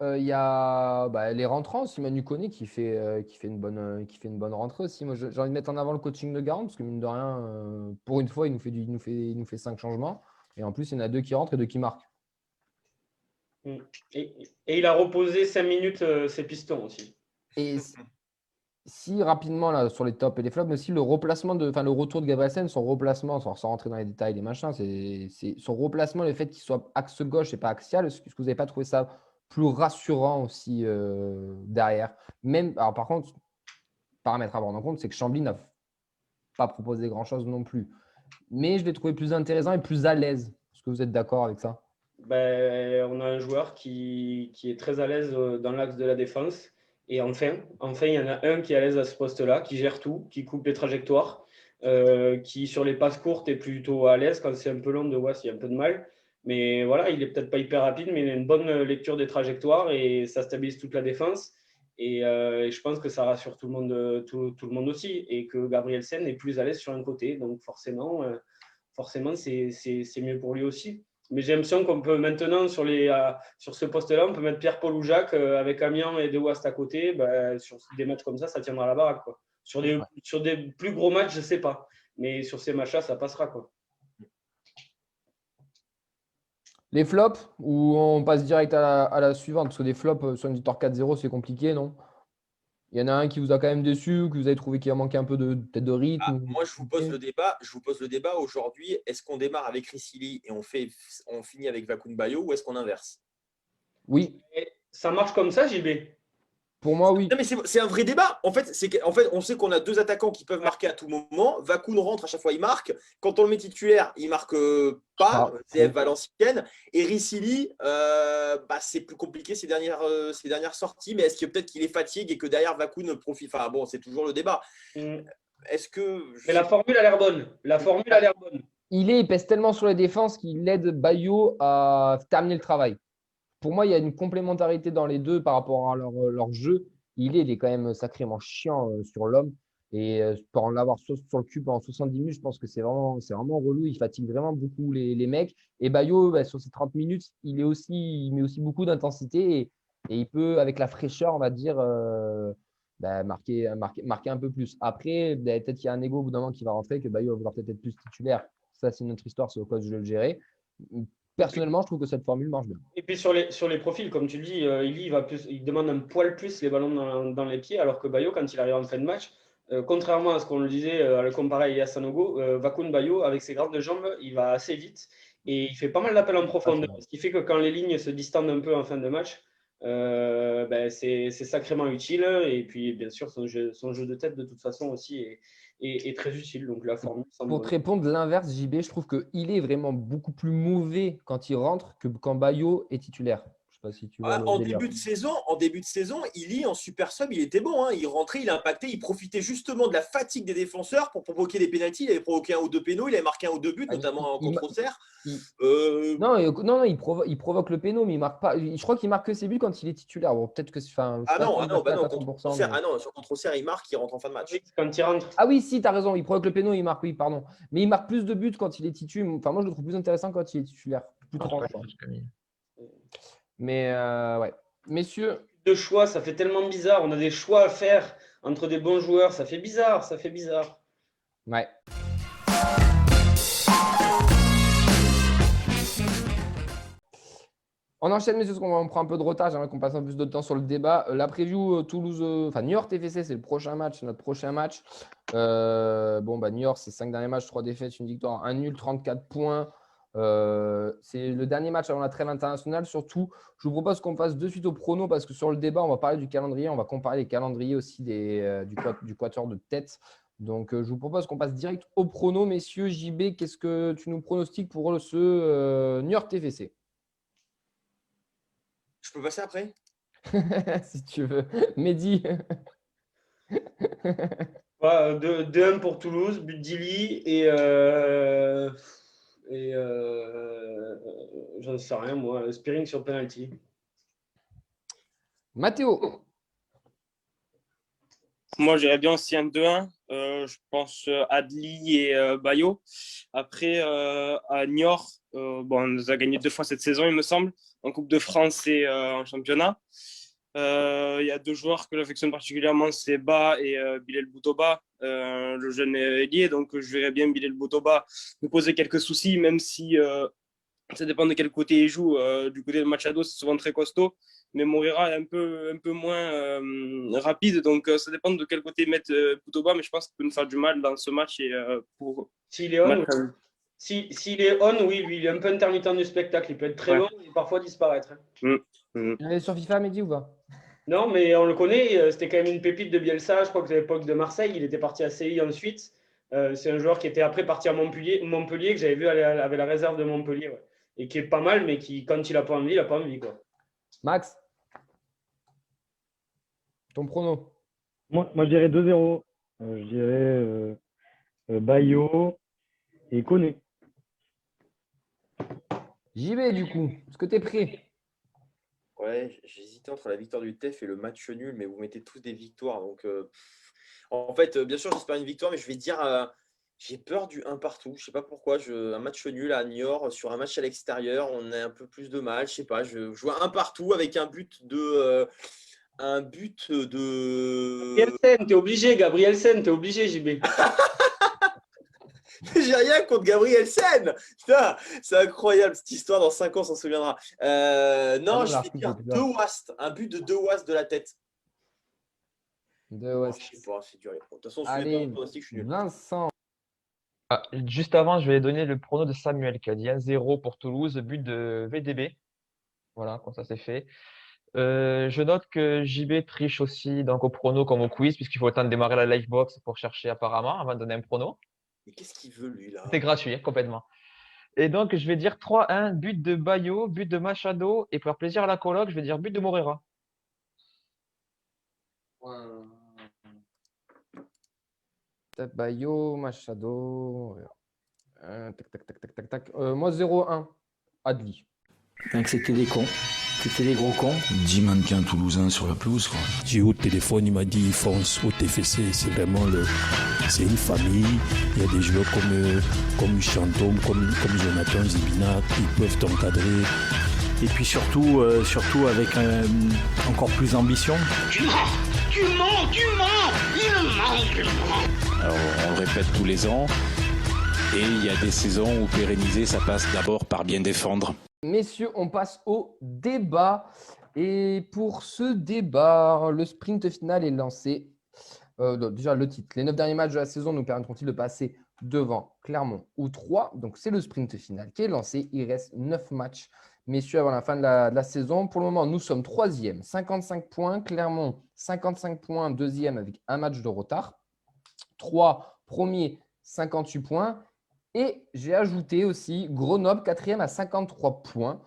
Il y a les rentrants aussi, Manu Koné qui fait une bonne rentrée aussi. Moi, j'ai envie de mettre en avant le coaching de Garand, parce que mine de rien, pour une fois, il nous fait 5 changements. Et en plus, il y en a 2 qui rentrent et 2 qui marquent. Et il a reposé 5 minutes ses pistons aussi. Et si rapidement là sur les tops et les flops, mais aussi le retour de Gabrielsen, son replacement, sans rentrer dans les détails des machins, c'est son replacement, le fait qu'il soit axe gauche et pas axial. Est-ce que vous n'avez pas trouvé ça plus rassurant aussi derrière? Alors par contre, paramètre à prendre en compte, c'est que Chambly n'a pas proposé grand-chose non plus. Mais je l'ai trouvé plus intéressant et plus à l'aise. Est-ce que vous êtes d'accord avec ça? On a un joueur qui est très à l'aise dans l'axe de la défense. Et enfin, il y en a un qui est à l'aise à ce poste-là, qui gère tout, qui coupe les trajectoires, qui sur les passes courtes est plutôt à l'aise. Quand c'est un peu long de voir s'il y a un peu de mal. Mais voilà, il n'est peut-être pas hyper rapide, mais il a une bonne lecture des trajectoires et ça stabilise toute la défense. Et je pense que ça rassure tout le monde aussi. Et que Gabrielsen est plus à l'aise sur un côté. Donc forcément c'est mieux pour lui aussi. Mais j'ai l'impression qu'on peut maintenant, sur ce poste-là, on peut mettre Pierre-Paul ou Jacques avec Amiens et De Wast à côté. Sur des matchs comme ça tiendra la baraque, quoi. Sur des plus gros matchs, je ne sais pas. Mais sur ces matchs-là, ça passera, quoi. Les flops, ou on passe direct à la suivante? Parce que des flops sur une victoire 4-0, c'est compliqué, non? Il y en a un qui vous a quand même déçu, que vous avez trouvé qu'il a manqué un peu peut-être de rythme? Moi, je vous pose le débat aujourd'hui. Est-ce qu'on démarre avec Ricili et on finit avec Vakoun Bayo, ou est-ce qu'on inverse? Oui. Et ça marche comme ça, JB? Pour moi, oui. Non, mais c'est un vrai débat. En fait, on sait qu'on a 2 attaquants qui peuvent marquer à tout moment. Vakoun rentre, à chaque fois, il marque. Quand on le met titulaire, il ne marque pas. CF Valenciennes. Et Ricili, c'est plus compliqué ces dernières sorties. Mais est-ce que peut-être qu'il est fatigué et que derrière Vakoun profite? Enfin, bon, c'est toujours le débat. Est-ce que… Mais la formule a l'air bonne. Il pèse tellement sur les défenses qu'il aide Bayo à terminer le travail. Pour moi, il y a une complémentarité dans les deux par rapport à leur jeu. Il est quand même sacrément chiant sur l'homme. Et pour en avoir sur le cul pendant 70 minutes, je pense que c'est vraiment relou. Il fatigue vraiment beaucoup les mecs. Et Bayo, sur ces 30 minutes, il met aussi beaucoup d'intensité. Et il peut, avec la fraîcheur, on va dire, marquer un peu plus. Après, peut-être qu'il y a un ego au bout d'un moment qui va rentrer, que Bayo va vouloir peut-être être plus titulaire. Ça, c'est notre histoire, c'est au coach de le gérer. Personnellement, je trouve que cette formule marche bien. Et puis sur les profils, comme tu le dis, il demande un poil plus les ballons dans les pieds, alors que Bayo, quand il arrive en fin de match, contrairement à ce qu'on le disait, à le comparer à Ilias Sanogo, Vakoun Bayo, avec ses grandes jambes, il va assez vite et il fait pas mal d'appels en profondeur. Ce qui fait que quand les lignes se distendent un peu en fin de match, c'est sacrément utile. Et puis, bien sûr, son jeu de tête, de toute façon, aussi est très utile. Donc, la formule pour te répondre, l'inverse, JB, je trouve qu'il est vraiment beaucoup plus mauvais quand il rentre que quand Bayo est titulaire. Je sais pas si tu vois en début de saison, il en super sub, il était bon. Il rentrait, il impactait, il profitait justement de la fatigue des défenseurs pour provoquer des pénaltys. Il avait provoqué 1 ou 2 pénaux, il avait marqué 1 ou 2 buts, notamment contre Auxerre. Non, il provoque le péno, mais il marque pas. Je crois qu'il marque que ses buts quand il est titulaire. Bon, peut-être que contre Auxerre, il marque, il rentre en fin de match. Quand il rentre. Ah oui, si, tu as raison, il provoque le péno, il marque, oui, pardon. Mais il marque plus de buts quand il est titulaire. Enfin, moi, je le trouve plus intéressant quand il est titulaire. Plus tranchant. Mais ouais. Messieurs. De choix, ça fait tellement bizarre. On a des choix à faire entre des bons joueurs. Ça fait bizarre. Ouais. On enchaîne, messieurs, parce qu'on prend un peu de retard. J'aimerais qu'on passe un peu plus de temps sur le débat. La preview Toulouse, New York TFC, c'est le prochain match, notre prochain match. New York, c'est 5 derniers matchs, 3 défaites, 1 victoire, 1 nul, 34 points. C'est le dernier match avant la trêve internationale. Surtout, je vous propose qu'on passe de suite au prono parce que sur le débat, on va parler du calendrier. On va comparer les calendriers aussi du quatuor de tête. Donc, je vous propose qu'on passe direct au prono. Messieurs, JB, qu'est-ce que tu nous pronostiques pour ce New York TFC? Je peux passer après? Si tu veux. Mehdi. 2-1 pour Toulouse, but d'Ili et j'en sais rien, moi. Spearing sur penalty. Mathéo. Moi, j'irais bien aussi un 2-1. Je pense Adli et Bayo. Après, à Niort, on nous a gagné 2 fois cette saison, il me semble, en Coupe de France et en championnat. Il y a 2 joueurs que j'affectionne particulièrement, c'est Ba et Bilal Boutoba, le jeune ailier. Donc, je verrais bien Bilal Boutoba nous poser quelques soucis, même si ça dépend de quel côté il joue. Du côté de Machado, c'est souvent très costaud. Mais Moreira est un peu moins rapide, donc ça dépend de quel côté mettre Boutoba, mais je pense qu'il peut nous faire du mal dans ce match. S'il est on, s'il est on, oui, lui, il est un peu intermittent du spectacle, il peut être très bon et parfois disparaître. Il est sur FIFA, Mehdi, ou pas? Non, mais on le connaît, c'était quand même une pépite de Bielsa, je crois que c'est à l'époque de Marseille, il était parti à CI ensuite. C'est un joueur qui était après parti à Montpellier que j'avais vu avec la réserve de Montpellier, ouais. Et qui est pas mal, mais qui, quand il n'a pas envie, il n'a pas envie, quoi. Max, ton prono? Moi, je dirais 2-0. Je dirais Bayo et Koné. J'y vais, du coup. Est-ce que tu es prêt? Ouais, j'hésitais entre la victoire du TEF et le match nul, mais vous mettez tous des victoires. Donc, en fait, bien sûr, j'espère une victoire, mais je vais dire, j'ai peur du 1 partout. Je sais pas pourquoi. Un match nul à Niort sur un match à l'extérieur, on a un peu plus de mal. Je sais pas. Je vois 1 partout avec un but de. Gabrielsen, t'es obligé, Gabrielsen, t'es obligé, JB. J'ai rien contre Gabrielsen. Putain, c'est incroyable cette histoire. Dans 5 ans, on s'en souviendra. Non, je vais dire 2 Wast. Un but de 2 Wast de la tête. De Wast. Je sais pas, c'est dur. De toute façon, allez, je suis nul. Vincent. Juste avant, je vais donner le prono de Samuel qui a dit 1-0 pour Toulouse, but de VDB. Voilà, quand ça c'est fait. Je note que JB triche aussi donc au prono comme au quiz, puisqu'il faut le temps de démarrer la live box pour chercher apparemment avant de donner un prono. Mais qu'est-ce qu'il veut, lui, là? C'est gratuit, complètement. Et donc, je vais dire 3-1, but de Bayo, but de Machado, et pour faire plaisir à la coloc, je vais dire but de Moreira. Bayo, Machado. Moi, 0-1. Adli. Donc, c'était des cons. C'était des gros cons. 10 mannequins toulousains sur la pelouse, quoi. J'ai eu au téléphone, il m'a dit fonce au TFC, c'est vraiment c'est une famille. Il y a des joueurs comme Chantôme, comme Jonathan Zibina, ils peuvent t'encadrer. Et puis surtout avec encore plus d'ambition. Tu mens, il ment. Alors on le répète tous les ans, et il y a des saisons où pérenniser, ça passe d'abord par bien défendre. Messieurs, on passe au débat. Et pour ce débat, le sprint final est lancé. Déjà, le titre. Les 9 derniers matchs de la saison nous permettront-ils de passer devant Clermont ou 3? Donc, c'est le sprint final qui est lancé. Il reste 9 matchs, messieurs, avant la fin de la saison. Pour le moment, nous sommes 3e, 55 points. Clermont, 55 points, 2e avec un match de retard. 3, premier, 58 points. Et j'ai ajouté aussi Grenoble, 4e à 53 points,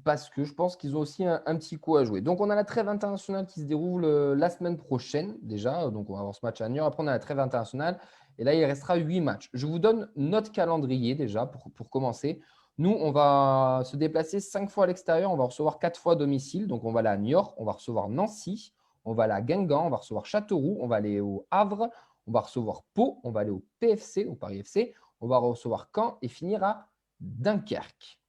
parce que je pense qu'ils ont aussi un petit coup à jouer. Donc, on a la trêve internationale qui se déroule la semaine prochaine déjà. Donc, on va avoir ce match à Niort. Après, on a la trêve internationale. Et là, il restera 8 matchs. Je vous donne notre calendrier déjà pour commencer. Nous, on va se déplacer 5 fois à l'extérieur. On va recevoir 4 fois à domicile. Donc, on va aller à Niort, on va recevoir Nancy, on va aller à Guingamp, on va recevoir Châteauroux, on va aller au Havre, on va recevoir Pau, on va aller au PFC, au Paris FC, on va recevoir Caen et finir à Dunkerque.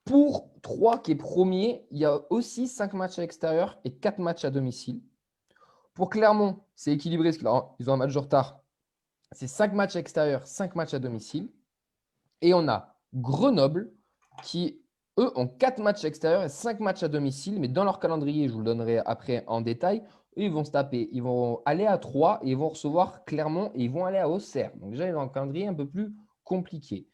Pour 3 qui est premier, il y a aussi 5 matchs à l'extérieur et 4 matchs à domicile. Pour Clermont, c'est équilibré parce qu'ils ont un match de retard. C'est 5 matchs à l'extérieur, 5 matchs à domicile. Et on a Grenoble, qui, eux, ont 4 matchs extérieurs et 5 matchs à domicile. Mais dans leur calendrier, je vous le donnerai après en détail, eux, ils vont se taper. Ils vont aller à Troyes et ils vont recevoir Clermont et ils vont aller à Auxerre. Donc déjà, ils ont un calendrier un peu plus compliqué.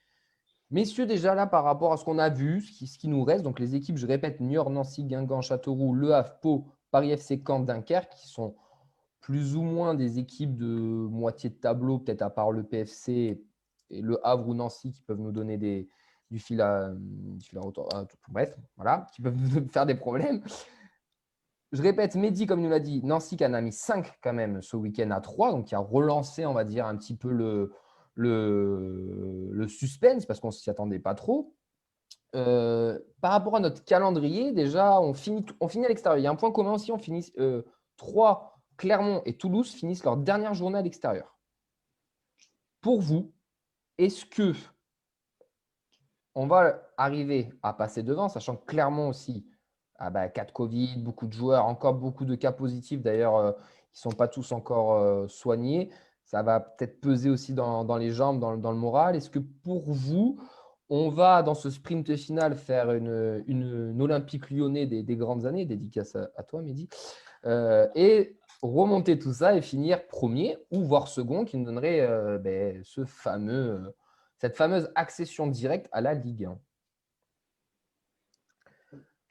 Messieurs, déjà là, par rapport à ce qu'on a vu, ce qui nous reste, donc les équipes, je répète, Niort, Nancy, Guingamp, Châteauroux, Le Havre, Pau, Paris FC, Caen, Dunkerque, qui sont plus ou moins des équipes de moitié de tableau, peut-être à part le PFC et le Havre ou Nancy qui peuvent nous donner du fil à retour. Bref, voilà, qui peuvent nous faire des problèmes. Je répète, Mehdi, comme il nous l'a dit, Nancy qui en a mis 5 quand même ce week-end à 3, donc qui a relancé, on va dire, un petit peu le suspense parce qu'on ne s'y attendait pas trop. Par rapport à notre calendrier, déjà, on finit à l'extérieur. Il y a un point commun aussi, on finit 3. Clermont et Toulouse finissent leur dernière journée à l'extérieur. Pour vous, est-ce que on va arriver à passer devant, sachant que Clermont aussi, cas de Covid, beaucoup de joueurs, encore beaucoup de cas positifs d'ailleurs, qui ne sont pas tous encore soignés. Ça va peut-être peser aussi dans les jambes, dans le moral. Est-ce que pour vous, on va dans ce sprint final faire une Olympique Lyonnais des grandes années, dédicace à toi Mehdi, et remonter tout ça et finir premier ou voire second qui nous donnerait cette fameuse accession directe à la Ligue 1.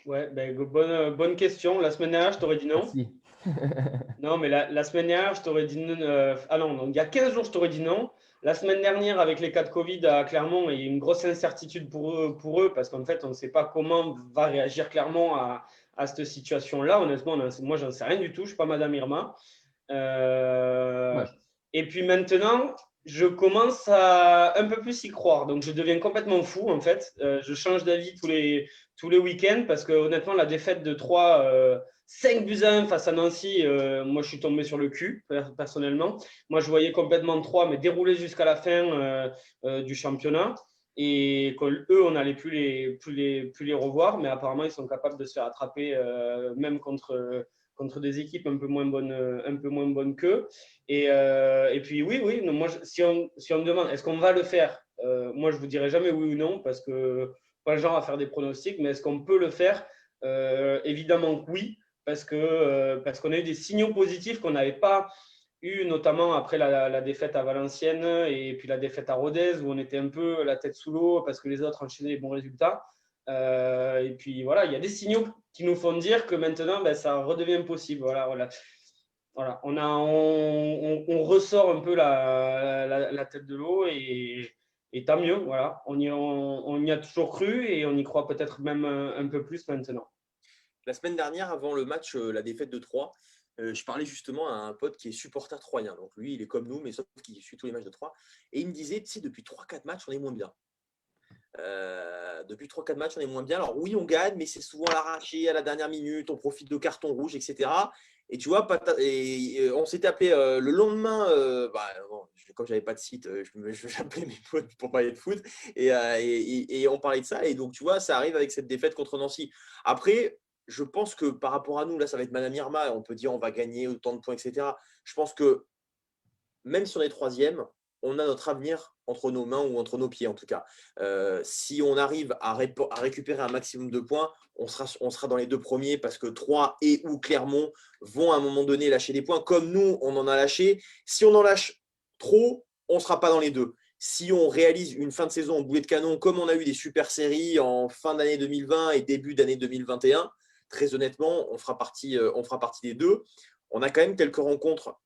Ouais, bonne question. La semaine dernière, je t'aurais dit non. Merci. Non, mais la semaine dernière, je t'aurais dit non. Donc, il y a 15 jours, je t'aurais dit non. La semaine dernière, avec les cas de Covid à Clermont, il y a une grosse incertitude pour eux parce qu'en fait, on ne sait pas comment va réagir Clermont à cette situation-là. Honnêtement, moi, j'en sais rien du tout. Je ne suis pas Madame Irma. Ouais. Et puis maintenant, je commence à un peu plus y croire. Donc, je deviens complètement fou, en fait. Je change d'avis tous les week-ends parce que, honnêtement, la défaite de 3, 5-1 face à Nancy, moi, je suis tombé sur le cul, personnellement. Moi, je voyais complètement 3, mais dérouler jusqu'à la fin du championnat. Et eux, on n'allait plus les revoir, mais apparemment, ils sont capables de se faire attraper, même contre des équipes un peu moins bonnes qu'eux. Et puis, oui. Non, moi, si on me demande, est-ce qu'on va le faire, moi, je ne vous dirai jamais oui ou non, parce que pas le genre à faire des pronostics, mais est-ce qu'on peut le faire? Évidemment que oui, parce qu'on a eu des signaux positifs qu'on n'avait pas eu, notamment après la défaite à Valenciennes et puis la défaite à Rodez, où on était un peu la tête sous l'eau parce que les autres enchaînaient les bons résultats. Et puis voilà, il y a des signaux qui nous font dire que maintenant, ça redevient possible. Voilà. On ressort un peu la tête de l'eau et tant mieux. Voilà, on y a toujours cru et on y croit peut-être même un peu plus maintenant. La semaine dernière, avant le match, la défaite de 3, je parlais justement à un pote qui est supporter troyen. Donc lui, il est comme nous, mais sauf qu'il suit tous les matchs de 3. Et il me disait, tu sais, depuis 3-4 matchs, on est moins bien. Depuis 3-4 matchs, on est moins bien. Alors oui, on gagne, mais c'est souvent à l'arraché, à la dernière minute, on profite de cartons rouges, etc. Et tu vois, on s'était appelé le lendemain, comme je n'avais pas de site, j'appelais mes potes pour parler de foot, et on parlait de ça. Et donc, tu vois, ça arrive avec cette défaite contre Nancy. Après, je pense que par rapport à nous, là, ça va être Madame Irma, on peut dire on va gagner autant de points, etc. Je pense que même si on est troisième, on a notre avenir entre nos mains ou entre nos pieds en tout cas. Si on arrive à récupérer un maximum de points, on sera dans les 2 premiers parce que 3 et ou Clermont vont à un moment donné lâcher des points comme nous, on en a lâché. Si on en lâche trop, on ne sera pas dans les 2. Si on réalise une fin de saison en boulet de canon, comme on a eu des super séries en fin d'année 2020 et début d'année 2021, très honnêtement, on fera partie des 2. On a quand même quelques rencontres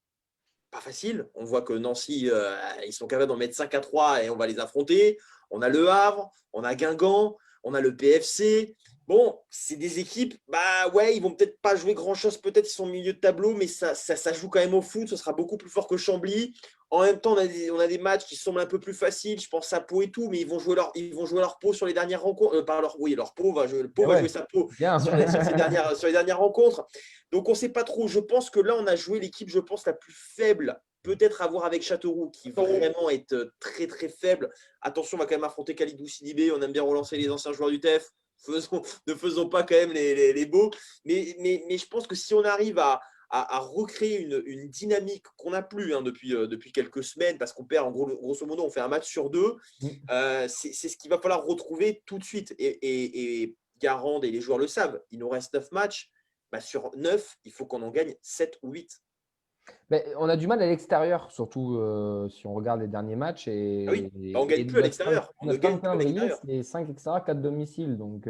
pas faciles. On voit que Nancy, ils sont capables d'en mettre 5-3 et on va les affronter. On a Le Havre, on a Guingamp, on a le PFC. Bon, c'est des équipes, ils vont peut-être pas jouer grand-chose, peut-être ils sont au milieu de tableau, mais ça joue quand même au foot, ce sera beaucoup plus fort que Chambly. En même temps, on a des matchs qui semblent un peu plus faciles, je pense à Pau et tout, mais ils vont jouer leur Pau sur les dernières rencontres. Leur Pau va jouer sa Pau sur les dernières rencontres. Donc, on ne sait pas trop. Je pense que là, on a joué l'équipe, je pense, la plus faible, peut-être à voir avec Châteauroux, qui vraiment est très, très faible. Attention, on va quand même affronter Khalidou Sidibé, on aime bien relancer les anciens joueurs du TEF. Ne faisons pas quand même les beaux. Mais je pense que si on arrive à à recréer une dynamique qu'on n'a plus depuis quelques semaines, parce qu'on perd, grosso modo, on fait un match sur 2. C'est ce qu'il va falloir retrouver tout de suite. Et Garand et les joueurs le savent, il nous reste 9 matchs. Sur 9, il faut qu'on en gagne 7 ou 8. On a du mal à l'extérieur, surtout si on regarde les derniers matchs. On ne gagne plus à l'extérieur. On a plein de calendrier, c'est 5 extérieurs, 4 domiciles. Donc,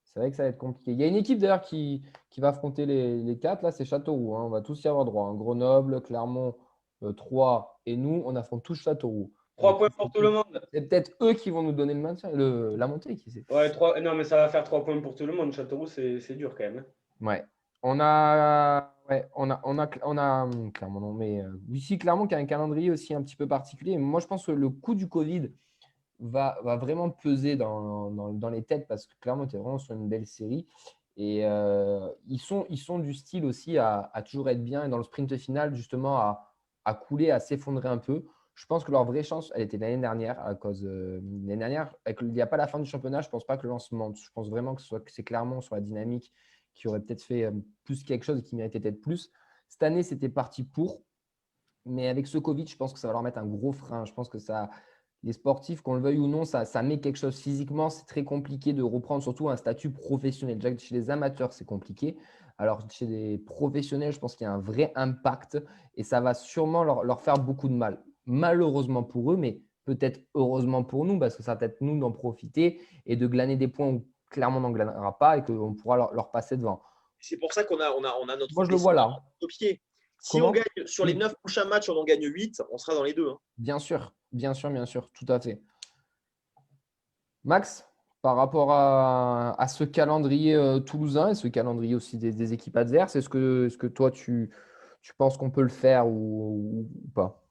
c'est vrai que ça va être compliqué. Il y a une équipe d'ailleurs qui va affronter les 4. Là, c'est Châteauroux. On va tous y avoir droit. Grenoble, Clermont, Troyes et nous, on affronte tous Châteauroux. 3 points pour tout le monde. C'est peut-être eux qui vont nous donner le maintien, la montée. Qui sait. Ouais, non, mais ça va faire 3 points pour tout le monde. Châteauroux, c'est dur quand même. Ouais. On a Clermont, non, mais ici Clermont qui a un calendrier aussi un petit peu particulier. Moi, je pense que le coup du Covid va vraiment peser dans les têtes parce que Clermont était vraiment sur une belle série et ils sont du style aussi à toujours être bien et dans le sprint final justement à couler, à s'effondrer un peu. Je pense que leur vraie chance, elle était l'année dernière à cause l'année dernière. Il n'y a pas la fin du championnat, je ne pense pas que le lancement. Je pense vraiment que c'est Clermont sur la dynamique qui aurait peut-être fait plus quelque chose et qui méritait peut-être plus. Cette année, c'était parti pour. Mais avec ce Covid, je pense que ça va leur mettre un gros frein. Je pense que les sportifs, qu'on le veuille ou non, ça met quelque chose physiquement. C'est très compliqué de reprendre surtout un statut professionnel. Déjà, chez les amateurs, c'est compliqué. Alors, chez les professionnels, je pense qu'il y a un vrai impact et ça va sûrement leur faire beaucoup de mal. Malheureusement pour eux, mais peut-être heureusement pour nous parce que ça va peut-être nous d'en profiter et de glaner des points où clairement on n'en glanera pas et qu'on pourra leur passer devant. C'est pour ça qu'on a notre Moi, je le vois là. Au pied. Si on gagne sur les 9 prochains matchs, on en gagne 8, on sera dans les 2. Bien sûr, tout à fait. Max, par rapport à ce calendrier toulousain et ce calendrier aussi des équipes adverses, est-ce que toi, tu penses qu'on peut le faire ou pas?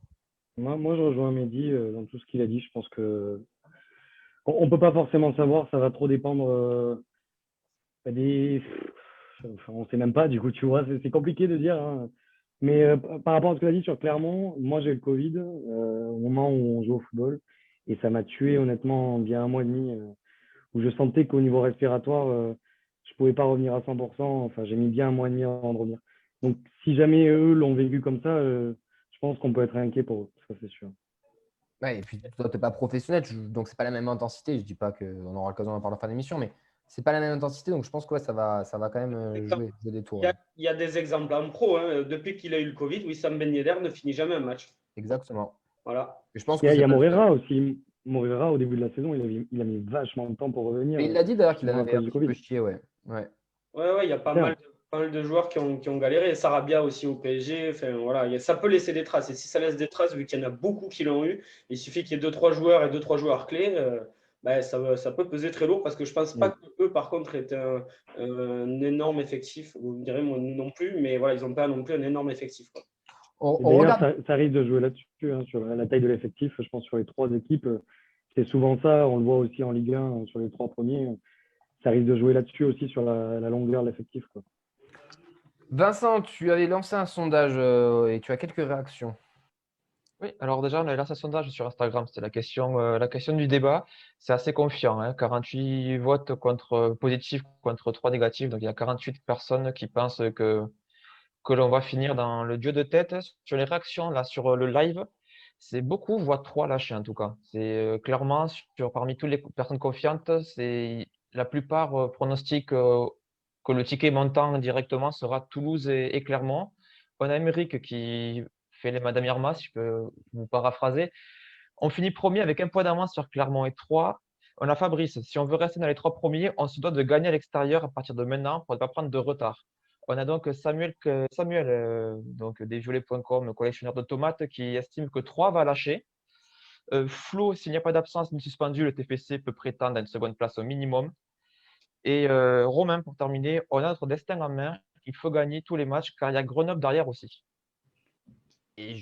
Moi, je rejoins Mehdi dans tout ce qu'il a dit. Je pense que on ne peut pas forcément savoir, ça va trop dépendre des… Enfin, on ne sait même pas, du coup, tu vois, c'est compliqué de dire. Hein. Mais par rapport à ce que tu as dit sur Clermont, moi, j'ai eu le Covid au moment où on joue au football et ça m'a tué, honnêtement, bien 1 mois et demi où je sentais qu'au niveau respiratoire, je ne pouvais pas revenir à 100%. Enfin, j'ai mis bien 1 mois et demi avant de revenir. Donc, si jamais eux l'ont vécu comme ça, je pense qu'on peut être inquiet pour eux, ça c'est sûr. Ouais, et puis toi, tu n'es pas professionnel, donc ce n'est pas la même intensité. Je ne dis pas qu'on aura l'occasion d'en parler à la fin de l'émission, mais ce n'est pas la même intensité. Donc je pense que ça va quand même jouer des tours. Il y a des exemples en pro. Hein. Depuis qu'il a eu le Covid, Wissam Ben Yedder ne finit jamais un match. Exactement. Voilà. Et je pense il y a Moreira aussi. Moreira, au début de la saison, il a mis vachement de temps pour revenir. Et il a dit d'ailleurs qu'il avait un petit peu chié. Ouais, il y a pas mal de joueurs qui ont galéré. Sarabia aussi au PSG. Enfin, voilà, ça peut laisser des traces. Et si ça laisse des traces, vu qu'il y en a beaucoup qui l'ont eu, il suffit qu'il y ait 2-3 joueurs et 2-3 joueurs clés. Ça peut peser très lourd parce que je ne pense pas qu'eux, par contre, aient un énorme effectif. Vous me direz, moi non plus, mais voilà, ils n'ont pas non plus un énorme effectif. D'ailleurs, ça risque de jouer là-dessus, hein, sur la taille de l'effectif. Je pense sur les 3 équipes, c'est souvent ça. On le voit aussi en Ligue 1 sur les 3 premiers. Ça risque de jouer là-dessus aussi sur la longueur de l'effectif. Vincent, tu avais lancé un sondage et tu as quelques réactions. Oui, alors déjà, on a lancé un sondage sur Instagram. C'était la question du débat. C'est assez confiant. Hein, 48 votes positifs contre 3 négatifs. Donc, il y a 48 personnes qui pensent que l'on va finir dans le duel de tête. Sur les réactions, là, sur le live, c'est beaucoup voient 3 lâchés en tout cas. C'est clairement, parmi toutes les personnes confiantes, la plupart pronostiquent que le ticket montant directement sera Toulouse et Clermont. On a Émeric qui fait les Madame Irma, si je peux vous paraphraser. On finit premier avec 1 point d'avance sur Clermont et 3. On a Fabrice. Si on veut rester dans les 3 premiers, on se doit de gagner à l'extérieur à partir de maintenant pour ne pas prendre de retard. On a donc Samuel donc desviolets.com, collectionneur de tomates, qui estime que 3 va lâcher. Flo, s'il n'y a pas d'absence ni suspendu, le TFC peut prétendre à une seconde place au minimum. Et Romain, pour terminer, on a notre destin en main. Il faut gagner tous les matchs car il y a Grenoble derrière aussi. Et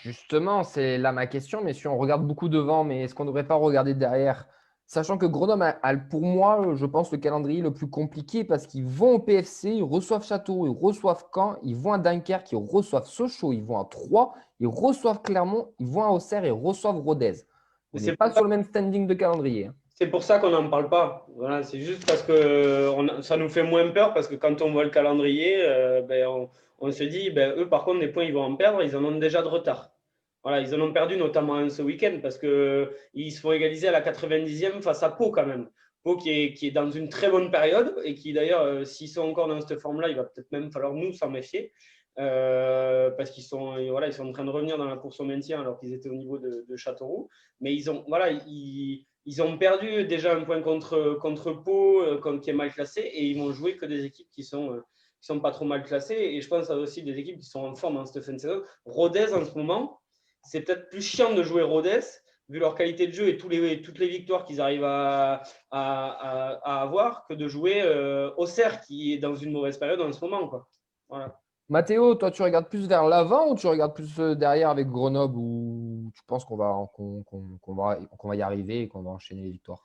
justement, c'est là ma question. Mais si on regarde beaucoup devant, mais est-ce qu'on ne devrait pas regarder derrière? Sachant que Grenoble a, pour moi, je pense, le calendrier le plus compliqué parce qu'ils vont au PFC, ils reçoivent Châteauroux, ils reçoivent Caen, ils vont à Dunkerque, ils reçoivent Sochaux, ils vont à Troyes, ils reçoivent Clermont, ils vont à Auxerre et ils reçoivent Rodez. On n'est pas sur le même standing de calendrier. C'est pour ça qu'on n'en parle pas. Voilà, c'est juste parce que ça nous fait moins peur parce que quand on voit le calendrier, on se dit, eux, par contre, les points, ils vont en perdre, ils en ont déjà de retard. Voilà, ils en ont perdu notamment un ce week-end parce qu'ils se font égaliser à la 90e face à Pau quand même. Pau qui est dans une très bonne période et qui d'ailleurs, s'ils sont encore dans cette forme-là, il va peut-être même falloir nous s'en méfier parce qu'ils sont en train de revenir dans la course au maintien alors qu'ils étaient au niveau de Châteauroux. Mais ils ont perdu déjà un point contre Pau qui est mal classé et ils vont jouer que des équipes qui sont pas trop mal classées. Et je pense à aussi des équipes qui sont en forme en cette fin de saison. Rodez en ce moment, c'est peut-être plus chiant de jouer Rodez, vu leur qualité de jeu et toutes les victoires qu'ils arrivent à avoir, que de jouer Auxerre, qui est dans une mauvaise période en ce moment, quoi. Voilà. Mathéo, toi, tu regardes plus vers l'avant ou tu regardes plus derrière avec Grenoble ou tu penses qu'on va y arriver et qu'on va enchaîner les victoires?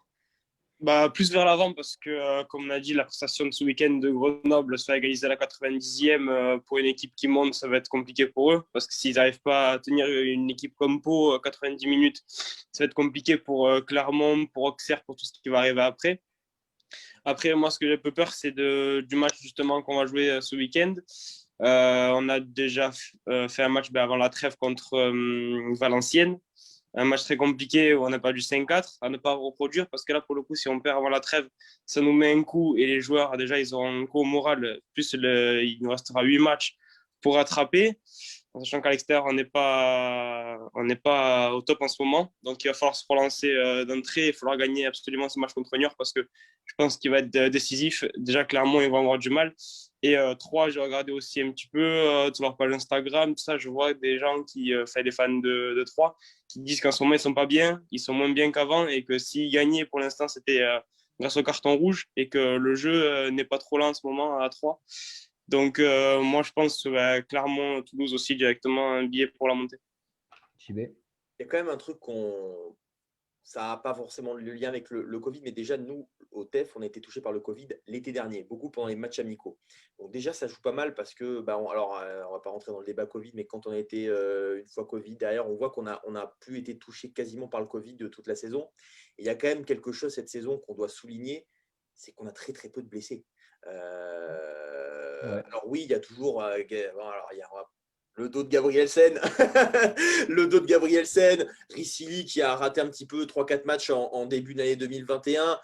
Plus vers l'avant parce que, comme on a dit, la prestation de ce week-end de Grenoble se fait égaliser à la 90e. Pour une équipe qui monte, ça va être compliqué pour eux parce que s'ils n'arrivent pas à tenir une équipe comme Pau 90 minutes, ça va être compliqué pour Clermont, pour Auxerre, pour tout ce qui va arriver après. Après, moi, ce que j'ai un peu peur, c'est du match justement qu'on va jouer ce week-end. On a déjà fait un match avant la trêve contre Valenciennes. Un match très compliqué où on a perdu 5-4 à ne pas reproduire parce que là, pour le coup, si on perd avant la trêve, ça nous met un coup et les joueurs, déjà, ils auront un coup au moral. Plus, il nous restera 8 matchs pour rattraper, en sachant qu'à l'extérieur, on n'est pas au top en ce moment. Donc, il va falloir se relancer d'entrée. Il va falloir gagner absolument ce match contre Niort parce que je pense qu'il va être décisif. Déjà, clairement, ils vont avoir du mal. Et 3, j'ai regardé aussi un petit peu sur leur page Instagram, tout ça, je vois des gens des fans de 3 qui disent qu'en ce moment, ils ne sont pas bien, ils sont moins bien qu'avant et que s'ils gagnaient, pour l'instant, c'était grâce au carton rouge et que le jeu n'est pas trop lent en ce moment à 3. Donc, moi, je pense Clermont, Toulouse aussi, directement un billet pour la montée. Il y a quand même un truc ça n'a pas forcément le lien avec le Covid, mais déjà, nous, au TEF, on a été touchés par le Covid l'été dernier, beaucoup pendant les matchs amicaux. Donc déjà, ça joue pas mal parce que, on ne va pas rentrer dans le débat Covid, mais quand on a été une fois Covid, derrière, on voit qu'on n'a plus été touché quasiment par le Covid de toute la saison. Et il y a quand même quelque chose cette saison qu'on doit souligner, c'est qu'on a très, très peu de blessés. Alors oui, il y a toujours… le dos de Gabrielsen, Ricili qui a raté un petit peu 3-4 matchs en début d'année 2021.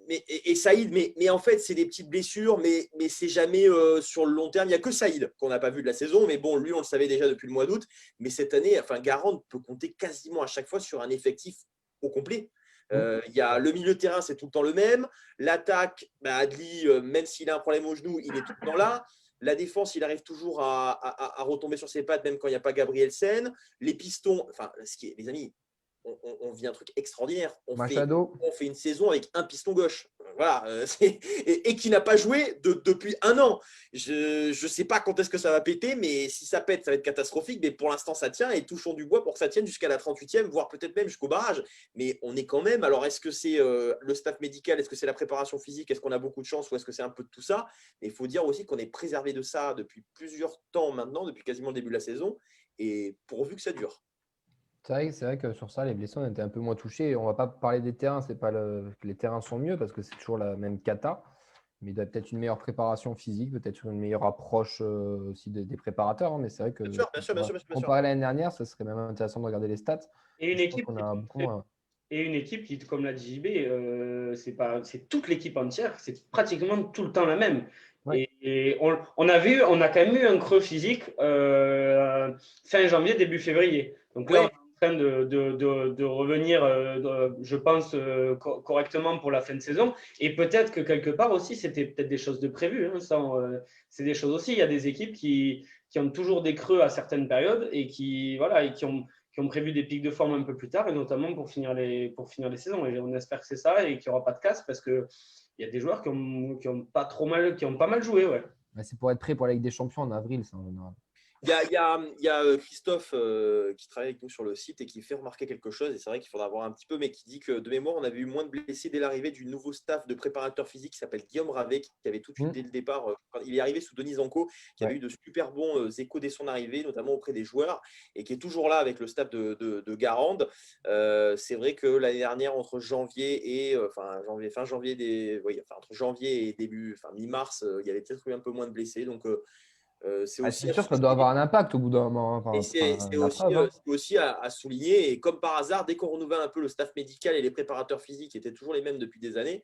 Et Saïd, mais en fait, c'est des petites blessures, mais c'est jamais sur le long terme. Il n'y a que Saïd qu'on n'a pas vu de la saison, mais bon, lui, on le savait déjà depuis le mois d'août. Mais cette année, Garande peut compter quasiment à chaque fois sur un effectif au complet. Il y a le milieu de terrain, c'est tout le temps le même. L'attaque, Adli, même s'il a un problème au genou, il est tout le temps là. La défense, il arrive toujours à retomber sur ses pattes, même quand il n'y a pas Gabrielsen. Les pistons, les amis, on vit un truc extraordinaire. On fait une saison avec un piston gauche. Voilà, et qui n'a pas joué depuis 1 an. Je ne sais pas quand est-ce que ça va péter, mais si ça pète, ça va être catastrophique. Mais pour l'instant, ça tient et touchons du bois pour que ça tienne jusqu'à la 38e, voire peut-être même jusqu'au barrage. Mais on est quand même… Alors, est-ce que c'est le staff médical? Est-ce que c'est la préparation physique? Est-ce qu'on a beaucoup de chance ou est-ce que c'est un peu de tout ça? Mais il faut dire aussi qu'on est préservé de ça depuis plusieurs temps maintenant, depuis quasiment le début de la saison, et pourvu que ça dure. C'est vrai que sur ça, les blessés ont été un peu moins touchés. On ne va pas parler des terrains, c'est pas les terrains sont mieux parce que c'est toujours la même cata. Mais il doit peut-être une meilleure préparation physique, peut-être une meilleure approche aussi des préparateurs. Hein. Mais c'est vrai que bien sûr. Comparé à l'année dernière, ça serait même intéressant de regarder les stats. Et une équipe qui, comme l'a dit JB, c'est toute l'équipe entière, c'est pratiquement tout le temps la même. Ouais. Et on a quand même eu un creux physique fin janvier, début février. Donc là, on est en train de revenir, je pense, correctement pour la fin de saison. Et peut-être que quelque part aussi, c'était peut-être des choses de prévues. Hein, c'est des choses aussi. Il y a des équipes qui ont toujours des creux à certaines périodes et qui ont prévu des pics de forme un peu plus tard, et notamment pour finir les saisons. Et on espère que c'est ça et qu'il n'y aura pas de casse parce qu'il y a des joueurs qui ont pas mal joué. Ouais. C'est pour être prêt pour la Ligue des Champions en avril, ça, en général. Il y a Christophe qui travaille avec nous sur le site et qui fait remarquer quelque chose, et c'est vrai qu'il faudra voir un petit peu, mais qui dit que de mémoire, on avait eu moins de blessés dès l'arrivée du nouveau staff de préparateur physique qui s'appelle Guillaume Ravet, qui avait tout eu dès le départ. Quand il est arrivé sous Denis Zanco, qui avait eu de super bons échos dès son arrivée, notamment auprès des joueurs, et qui est toujours là avec le staff de Garande. C'est vrai que l'année dernière, entre janvier et entre janvier et mi-mars, il y avait peut-être eu un peu moins de blessés. Donc C'est C'est sûr que ça doit avoir un impact au bout d'un moment. Enfin, et c'est la aussi, preuve, hein. c'est aussi à souligner, et comme par hasard, dès qu'on renouvelle un peu le staff médical et les préparateurs physiques qui étaient toujours les mêmes depuis des années,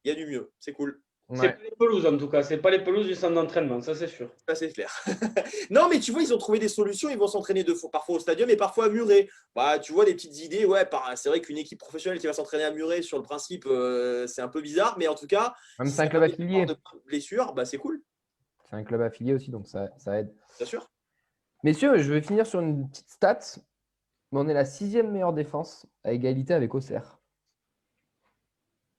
il y a du mieux. C'est cool. C'est pas les pelouses en tout cas, c'est pas les pelouses du centre d'entraînement, ça c'est sûr. Ça, c'est clair. Non, mais tu vois, ils ont trouvé des solutions. Ils vont s'entraîner parfois au stadium et parfois à Muret. Bah, tu vois, des petites idées. Ouais, c'est vrai qu'une équipe professionnelle qui va s'entraîner à Muret, sur le principe, c'est un peu bizarre. Mais en tout cas, Même si c'est un club affilié. de blessures, bah, c'est cool. C'est un club affilié aussi, donc ça aide. Bien sûr. Messieurs, je vais finir sur une petite stat. Mais on est la 6e meilleure défense à égalité avec Auxerre.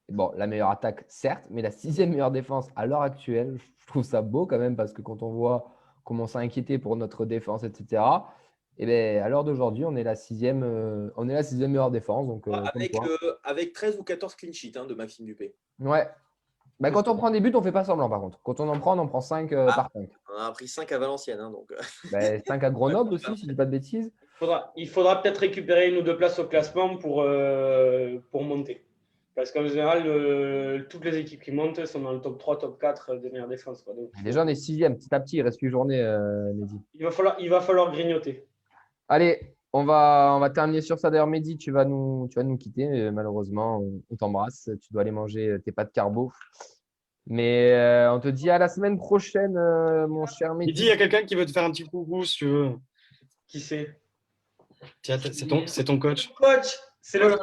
Bon, la meilleure attaque, certes, mais la 6e meilleure défense à l'heure actuelle, je trouve ça beau quand même parce que quand on voit comment on s'est inquiété pour notre défense, etc., et bien, à l'heure d'aujourd'hui, on est la 6e meilleure défense. Donc, Avec 13 ou 14 clean sheets de Maxime Dupé. Ouais. Bah, quand on prend des buts, on ne fait pas semblant par contre. Quand on en prend 5 par 5. On a pris 5 à Valenciennes. Donc... 5 à Grenoble aussi, si je ne dis pas de bêtises. Il faudra peut-être récupérer 1 ou 2 places au classement pour monter. Parce qu'en général, toutes les équipes qui montent sont dans le top 3, top 4 des meilleures défenses. Quoi. Donc, déjà, on est 6e. Petit à petit, il reste 8 journées, Mehdi. Il va falloir grignoter. Allez, on va terminer sur ça. D'ailleurs, Mehdi, tu vas nous quitter. Malheureusement, on t'embrasse. Tu dois aller manger tes pâtes carbo. Mais on te dit à la semaine prochaine, mon cher Mehdi. Mehdi, il y a quelqu'un qui veut te faire un petit coucou, si tu veux. Qui c'est? Tiens, c'est ton coach. Coach, c'est le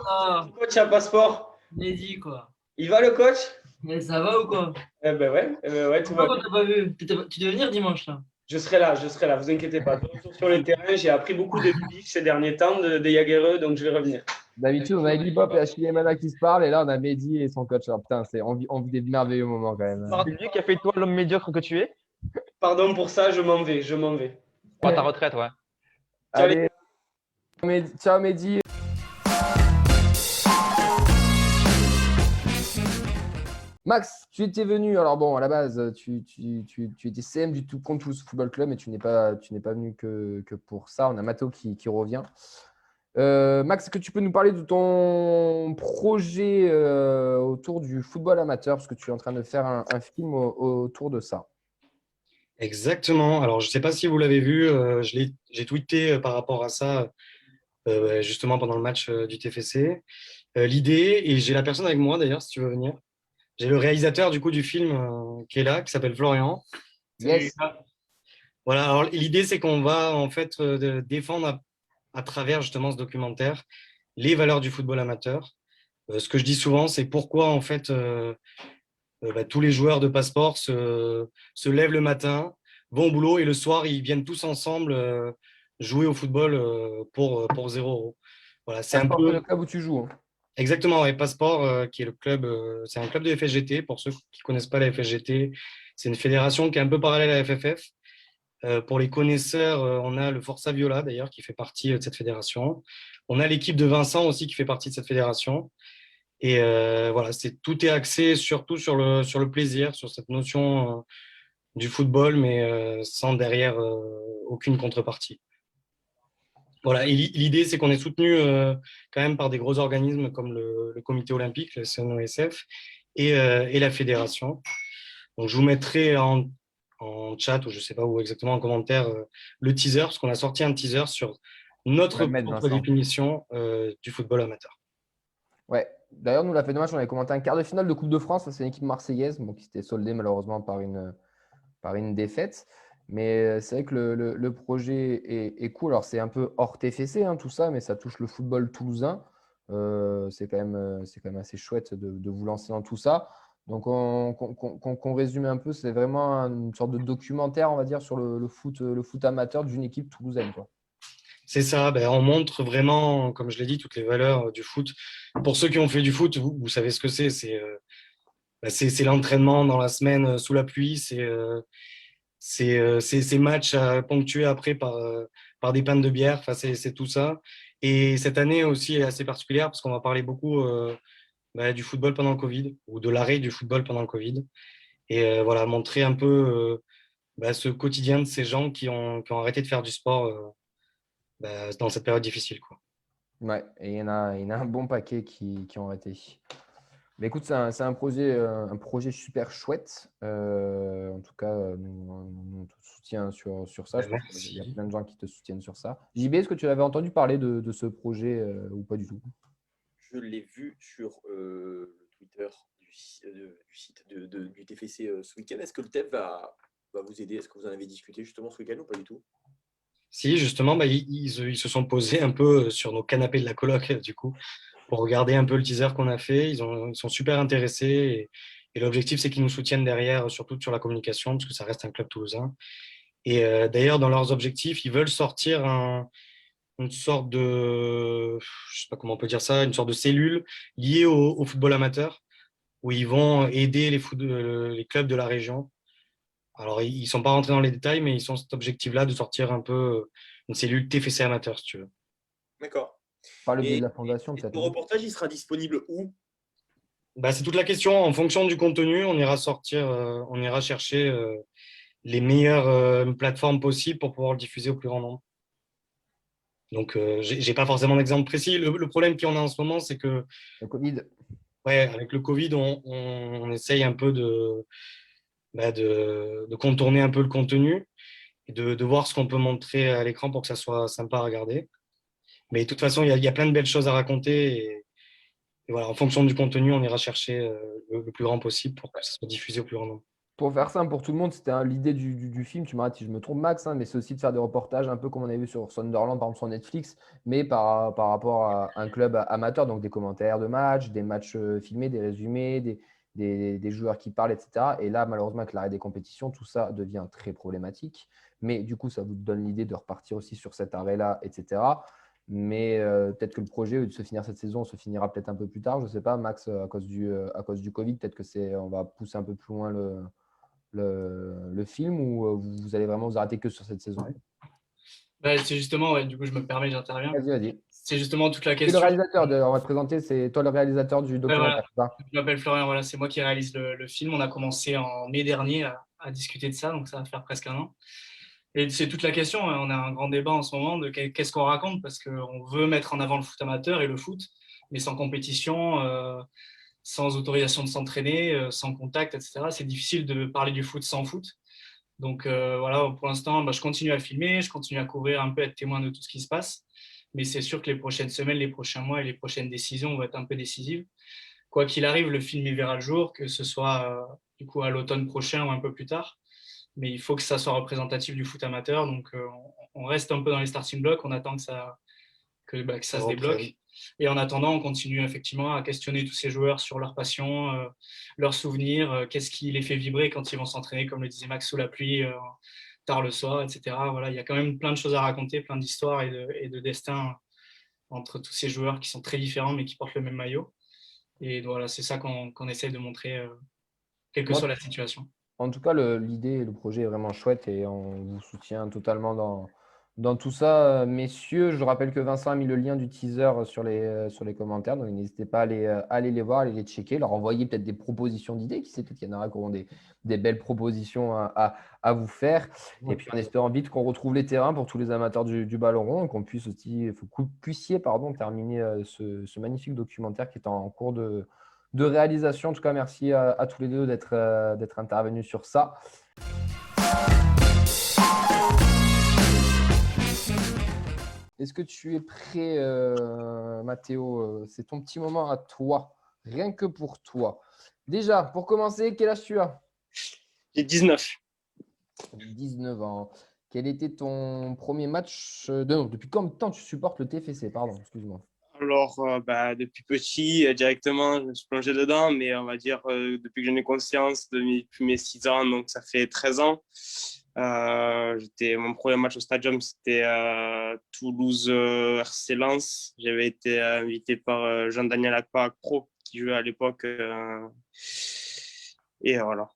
coach à passeport. Mehdi, quoi. Il va le coach? Mais ça va ou quoi? Eh ben ouais, tout va bien. T'as pas vu? Tu devais venir dimanche, là. Je serai là, vous inquiétez pas. Sur le terrain, j'ai appris beaucoup de biches ces derniers temps, des Jagereux, donc je vais revenir. D'habitude, on a Iggy Pop et Achille Emana qui se parlent, et là, on a Mehdi et son coach. Alors, putain, on vit des merveilleux moments quand même. C'est lui qui a fait de toi l'homme médiocre que tu es? Pardon pour ça, je m'en vais. Prends ta retraite, ouais. Allez, ciao Mehdi. Max, tu étais venu, alors bon, à la base, tu étais CM du Contre Toulouse Football Club, mais tu n'es pas venu que pour ça. On a Mathéo qui revient. Max, est-ce que tu peux nous parler de ton projet autour du football amateur, parce que tu es en train de faire un film autour de ça? Exactement. Alors, je ne sais pas si vous l'avez vu, j'ai tweeté par rapport à ça, justement pendant le match du TFC. L'idée, et j'ai la personne avec moi d'ailleurs, si tu veux venir. J'ai le réalisateur du coup du film qui est là, qui s'appelle Florian. Yes. Voilà. Alors l'idée c'est qu'on va en fait défendre à travers justement ce documentaire les valeurs du football amateur. Ce que je dis souvent, c'est pourquoi en fait tous les joueurs de Passeport se lèvent le matin, vont au boulot et le soir ils viennent tous ensemble jouer au football pour 0 €. Voilà, c'est un peu le club où tu joues. Hein. Exactement, et Passeport, qui est le club, c'est un club de FSGT. Pour ceux qui ne connaissent pas la FSGT, c'est une fédération qui est un peu parallèle à la FFF. Pour les connaisseurs, on a le Forza Viola d'ailleurs qui fait partie de cette fédération. On a l'équipe de Vincent aussi qui fait partie de cette fédération. Et voilà, tout est axé surtout sur le plaisir, sur cette notion du football, mais sans derrière aucune contrepartie. Voilà, et l'idée, c'est qu'on est soutenu quand même par des gros organismes comme le Comité olympique, le CNOSF, et la fédération. Donc, je vous mettrai en chat, ou je ne sais pas où exactement, en commentaire, le teaser, parce qu'on a sorti un teaser sur notre propre définition du football amateur. Ouais, d'ailleurs, nous, la fin de match, on avait commenté un quart de finale de Coupe de France. C'est une équipe marseillaise qui s'était soldée malheureusement par une défaite. Mais c'est vrai que le projet est cool. Alors, c'est un peu hors TFC, tout ça, mais ça touche le football toulousain. C'est quand même assez chouette de vous lancer dans tout ça. Donc, qu'on résume un peu, c'est vraiment une sorte de documentaire, on va dire, sur le foot amateur d'une équipe toulousaine, quoi. C'est ça, on montre vraiment, comme je l'ai dit, toutes les valeurs du foot. Pour ceux qui ont fait du foot, vous savez ce que c'est. C'est l'entraînement dans la semaine sous la pluie, c'est ces matchs ponctués après par des pannes de bière, c'est tout ça. Et cette année aussi est assez particulière parce qu'on va parler beaucoup du football pendant le Covid ou de l'arrêt du football pendant le Covid. Et voilà, montrer un peu ce quotidien de ces gens qui ont arrêté de faire du sport dans cette période difficile, quoi. Ouais, et il y en a un bon paquet qui ont arrêté. Mais écoute, c'est un projet super chouette. En tout cas, nous, on te soutient sur ça. Je pense qu'il y a plein de gens qui te soutiennent sur ça. JB, est-ce que tu avais entendu parler de ce projet ou pas du tout? Je l'ai vu sur le Twitter du site du TFC ce week-end. Est-ce que le TEF va vous aider? Est-ce que vous en avez discuté justement ce week-end ou pas du tout? Si, justement, ils se sont posés un peu sur nos canapés de la coloc, du coup, pour regarder un peu le teaser qu'on a fait. Ils sont super intéressés et l'objectif, c'est qu'ils nous soutiennent derrière, surtout sur la communication, parce que ça reste un club toulousain. Et d'ailleurs, dans leurs objectifs, ils veulent sortir une sorte de, je sais pas comment on peut dire ça, une sorte de cellule liée au football amateur, où ils vont aider les clubs de la région. Alors, ils ne sont pas rentrés dans les détails, mais ils ont cet objectif-là de sortir un peu une cellule TFC amateur, si tu veux. D'accord. Par le biais de la fondation, peut-être. Le reportage, il sera disponible où? C'est toute la question. En fonction du contenu, on ira chercher les meilleures plateformes possibles pour pouvoir le diffuser au plus grand nombre. Donc, j'ai pas forcément d'exemple précis. Le problème qu'on a en ce moment, c'est que le Covid. Ouais, avec le Covid, on essaye un peu de contourner un peu le contenu et de voir ce qu'on peut montrer à l'écran pour que ça soit sympa à regarder. Mais de toute façon, il y a plein de belles choses à raconter et voilà, en fonction du contenu, on ira chercher le plus grand possible pour que ça soit diffusé au plus grand nombre. Pour faire simple pour tout le monde, c'était l'idée du film, tu m'arrêtes si je me trompe Max, mais c'est aussi de faire des reportages un peu comme on avait vu sur Sunderland, par exemple sur Netflix, mais par rapport à un club amateur, donc des commentaires de matchs, des matchs filmés, des résumés, des joueurs qui parlent, etc. Et là, malheureusement, avec l'arrêt des compétitions, tout ça devient très problématique. Mais du coup, ça vous donne l'idée de repartir aussi sur cet arrêt-là, etc. Mais peut-être que le projet, au lieu de se finir cette saison, se finira peut-être un peu plus tard. Je ne sais pas, Max, à cause du Covid, peut-être que on va pousser un peu plus loin le film ou vous allez vraiment vous arrêter que sur cette saison? C'est justement, du coup, je me permets, j'interviens. Vas-y. C'est justement toute la C'est question. le réalisateur, on va te présenter, c'est toi le réalisateur du documentaire. Voilà. Je m'appelle Florian, voilà, c'est moi qui réalise le film. On a commencé en mai dernier à discuter de ça, donc ça va faire presque un an. Et c'est toute la question, on a un grand débat en ce moment de qu'est-ce qu'on raconte, parce qu'on veut mettre en avant le foot amateur et le foot, mais sans compétition, sans autorisation de s'entraîner, sans contact, etc. C'est difficile de parler du foot sans foot. Donc voilà, pour l'instant, je continue à filmer, je continue à couvrir un peu, être témoin de tout ce qui se passe. Mais c'est sûr que les prochaines semaines, les prochains mois et les prochaines décisions vont être un peu décisives. Quoi qu'il arrive, le film y verra le jour, que ce soit du coup à l'automne prochain ou un peu plus tard. Mais il faut que ça soit représentatif du foot amateur. Donc on reste un peu dans les starting blocks, on attend que ça se débloque. Et en attendant, on continue effectivement à questionner tous ces joueurs sur leur passion, leurs souvenirs, qu'est-ce qui les fait vibrer quand ils vont s'entraîner, comme le disait Max, sous la pluie, tard le soir, etc. Voilà, il y a quand même plein de choses à raconter, plein d'histoires et de destins entre tous ces joueurs qui sont très différents mais qui portent le même maillot. Et voilà, c'est ça qu'on essaie de montrer, quelle que soit la situation. En tout cas, l'idée et le projet est vraiment chouette et on vous soutient totalement dans tout ça, messieurs. Je rappelle que Vincent a mis le lien du teaser sur les commentaires, donc n'hésitez pas à aller les voir, à aller les checker, leur envoyer peut-être des propositions d'idées. Qui sait, peut-être qu'il y en aura qui auront des belles propositions à vous faire. Et puis en espérant vite qu'on retrouve les terrains pour tous les amateurs du ballon rond et qu'on puisse aussi, puissiez terminer ce magnifique documentaire qui est en cours de réalisation. En tout cas, merci à tous les deux d'être intervenus sur ça. Est-ce que tu es prêt, Mathéo? C'est ton petit moment à toi, rien que pour toi. Déjà, pour commencer, quel âge tu as? J'ai 19. 19 ans. Quel était ton premier match depuis combien de temps tu supportes le TFC? Pardon, excuse-moi. Alors, depuis petit, directement, je me suis plongé dedans, mais on va dire depuis que j'en ai conscience, depuis mes 6 ans, donc ça fait 13 ans. Mon premier match au Stadium, c'était Toulouse RC Lens. J'avais été invité par Jean-Daniel Akpa Pro, qui jouait à l'époque. Et voilà.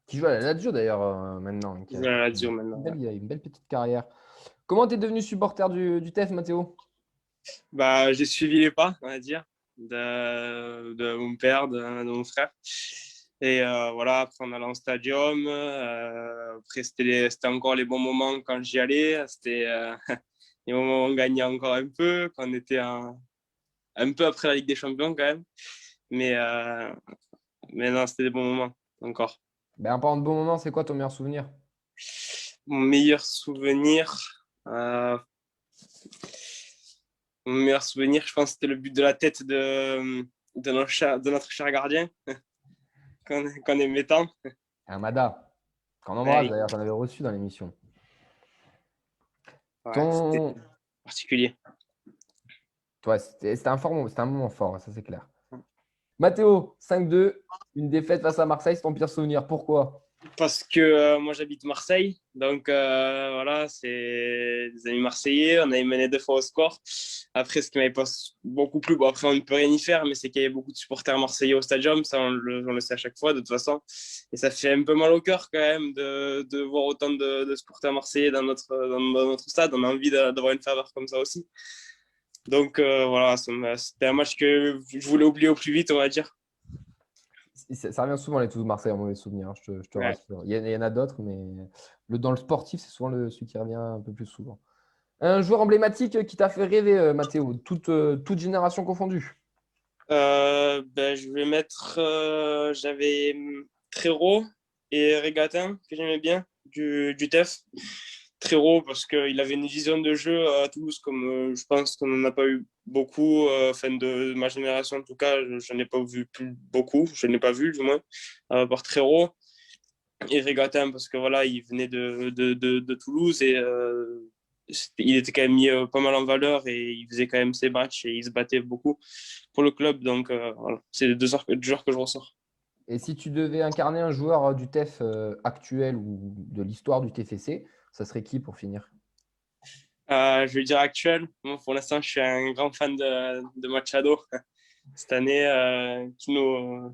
Qui joue à la Lazio d'ailleurs maintenant. Qui joue à la Lazio maintenant. Il a une belle petite carrière. Comment tu es devenu supporter du TEF, Mathéo? J'ai suivi les pas, on va dire, de mon père, de mon frère. Et voilà, après on allait en stadium. Après, c'était encore les bons moments quand j'y allais. C'était les moments où on gagnait encore un peu, quand on était un peu après la Ligue des Champions quand même. Mais non, c'était des bons moments encore. Ben, en parlant de bons moments, c'est quoi ton meilleur souvenir? Mon meilleur souvenir, je pense que c'était le but de la tête de notre cher gardien, qu'on aimait tant. Amada, qu'on embrasse Oui. d'ailleurs, qu'on avait reçu dans l'émission. Ouais, c'était particulier. Ouais, c'était un moment fort, ça c'est clair. Mathéo, 5-2, une défaite face à Marseille, c'est ton pire souvenir. Pourquoi? Parce que moi j'habite Marseille, donc voilà, c'est des amis marseillais, on avait mené 2 fois au score. Après, ce qui m'avait pas beaucoup plu, bon après on ne peut rien y faire, mais c'est qu'il y avait beaucoup de supporters marseillais au stadium, ça on le sait à chaque fois de toute façon. Et ça fait un peu mal au cœur quand même de voir autant de supporters marseillais dans notre stade, on a envie d'avoir une faveur comme ça aussi. Donc voilà, c'était un match que je voulais oublier au plus vite, on va dire. Ça revient souvent les tous Marseille en mauvais souvenir, je te rassure. Il y en a d'autres, mais dans le sportif, c'est souvent celui qui revient un peu plus souvent. Un joueur emblématique qui t'a fait rêver, Mathéo, toute génération confondue? Je vais mettre. J'avais Trero et Regatin que j'aimais bien du TEF. Trero parce qu'il avait une vision de jeu à Toulouse comme je pense qu'on n'en a pas eu beaucoup, de ma génération en tout cas, je n'en ai pas vu beaucoup, je n'ai pas vu du moins, par Trero. Et Regatin parce que voilà, il venait de Toulouse et il était quand même mis pas mal en valeur et il faisait quand même ses matchs et il se battait beaucoup pour le club, donc voilà, c'est les deux joueurs que je ressors. Et si tu devais incarner un joueur du TEF actuel ou de l'histoire du TFC, ça serait qui pour finir? Je vais dire actuel. Moi, pour l'instant, je suis un grand fan de Machado. Cette année,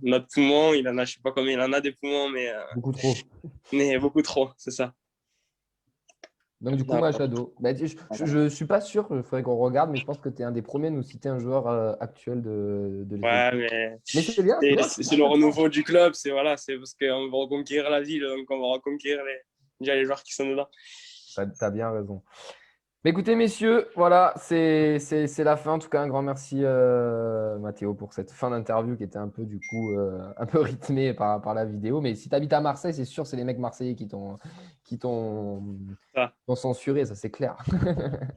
notre poumon, il en a, je ne sais pas combien il en a des poumons, mais beaucoup trop. Mais beaucoup trop, c'est ça. Donc du coup, Machado. Je ne suis pas sûr, il faudrait qu'on regarde, mais je pense que tu es un des premiers à nous citer un joueur actuel de l'équipe. Ouais, mais c'est bien. C'est le renouveau du club, c'est parce qu'on va reconquérir la ville, donc on va reconquérir les joueurs qui sont dedans. Tu as bien raison. Mais écoutez, messieurs, voilà, c'est la fin. En tout cas, un grand merci, Mathéo, pour cette fin d'interview qui était un peu, du coup, un peu rythmée par la vidéo. Mais si tu habites à Marseille, c'est sûr, c'est les mecs marseillais qui t'ont censuré, ça c'est clair.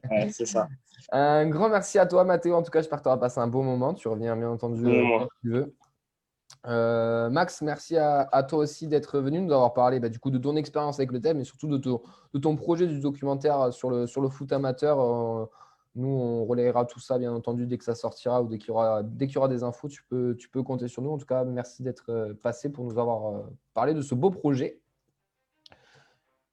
Ouais, c'est ça. Un grand merci à toi, Mathéo. En tout cas, j'espère que tu auras passé un bon moment. Tu reviens, bien entendu, quand tu veux. Max, merci à toi aussi d'être venu, nous avoir parlé du coup de ton expérience avec le thème et surtout de ton projet du documentaire sur le foot amateur. Nous, on relayera tout ça, bien entendu, dès que ça sortira ou dès qu'il y aura des infos, tu peux compter sur nous. En tout cas, merci d'être passé pour nous avoir parlé de ce beau projet.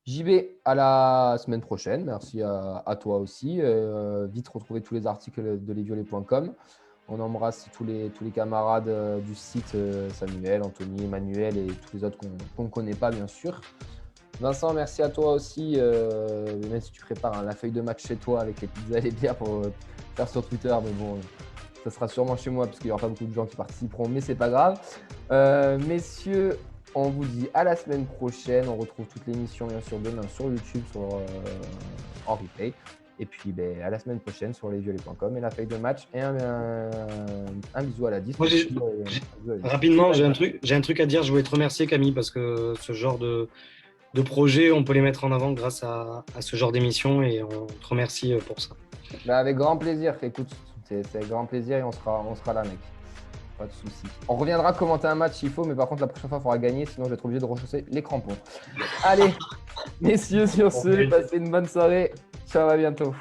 JB, à la semaine prochaine. Merci à toi aussi. Vite retrouver tous les articles de lesviolets.com. On embrasse tous les camarades du site, Samuel, Anthony, Emmanuel et tous les autres qu'on ne connaît pas, bien sûr. Vincent, merci à toi aussi, même si tu prépares la feuille de match chez toi avec les pizzas et les bières pour faire sur Twitter. Mais bon, ça sera sûrement chez moi parce qu'il n'y aura pas beaucoup de gens qui participeront, mais c'est pas grave. Messieurs, on vous dit à la semaine prochaine. On retrouve toute l'émission, bien sûr, demain sur YouTube, en replay. Et puis à la semaine prochaine sur lesviolets.com et la feuille de match. Et un bisou à la 10. Rapidement, j'ai un truc à dire. Je voulais te remercier, Camille, parce que ce genre de projets, on peut les mettre en avant grâce à ce genre d'émission et on te remercie pour ça. Avec grand plaisir. Écoute, c'est avec grand plaisir et on sera là, mec. Pas de souci. On reviendra commenter un match s'il faut, mais par contre, la prochaine fois, il faudra gagner, sinon je vais être obligé de rechausser les crampons. Allez, messieurs, sur ce, passez une bonne soirée. Ciao, à bientôt.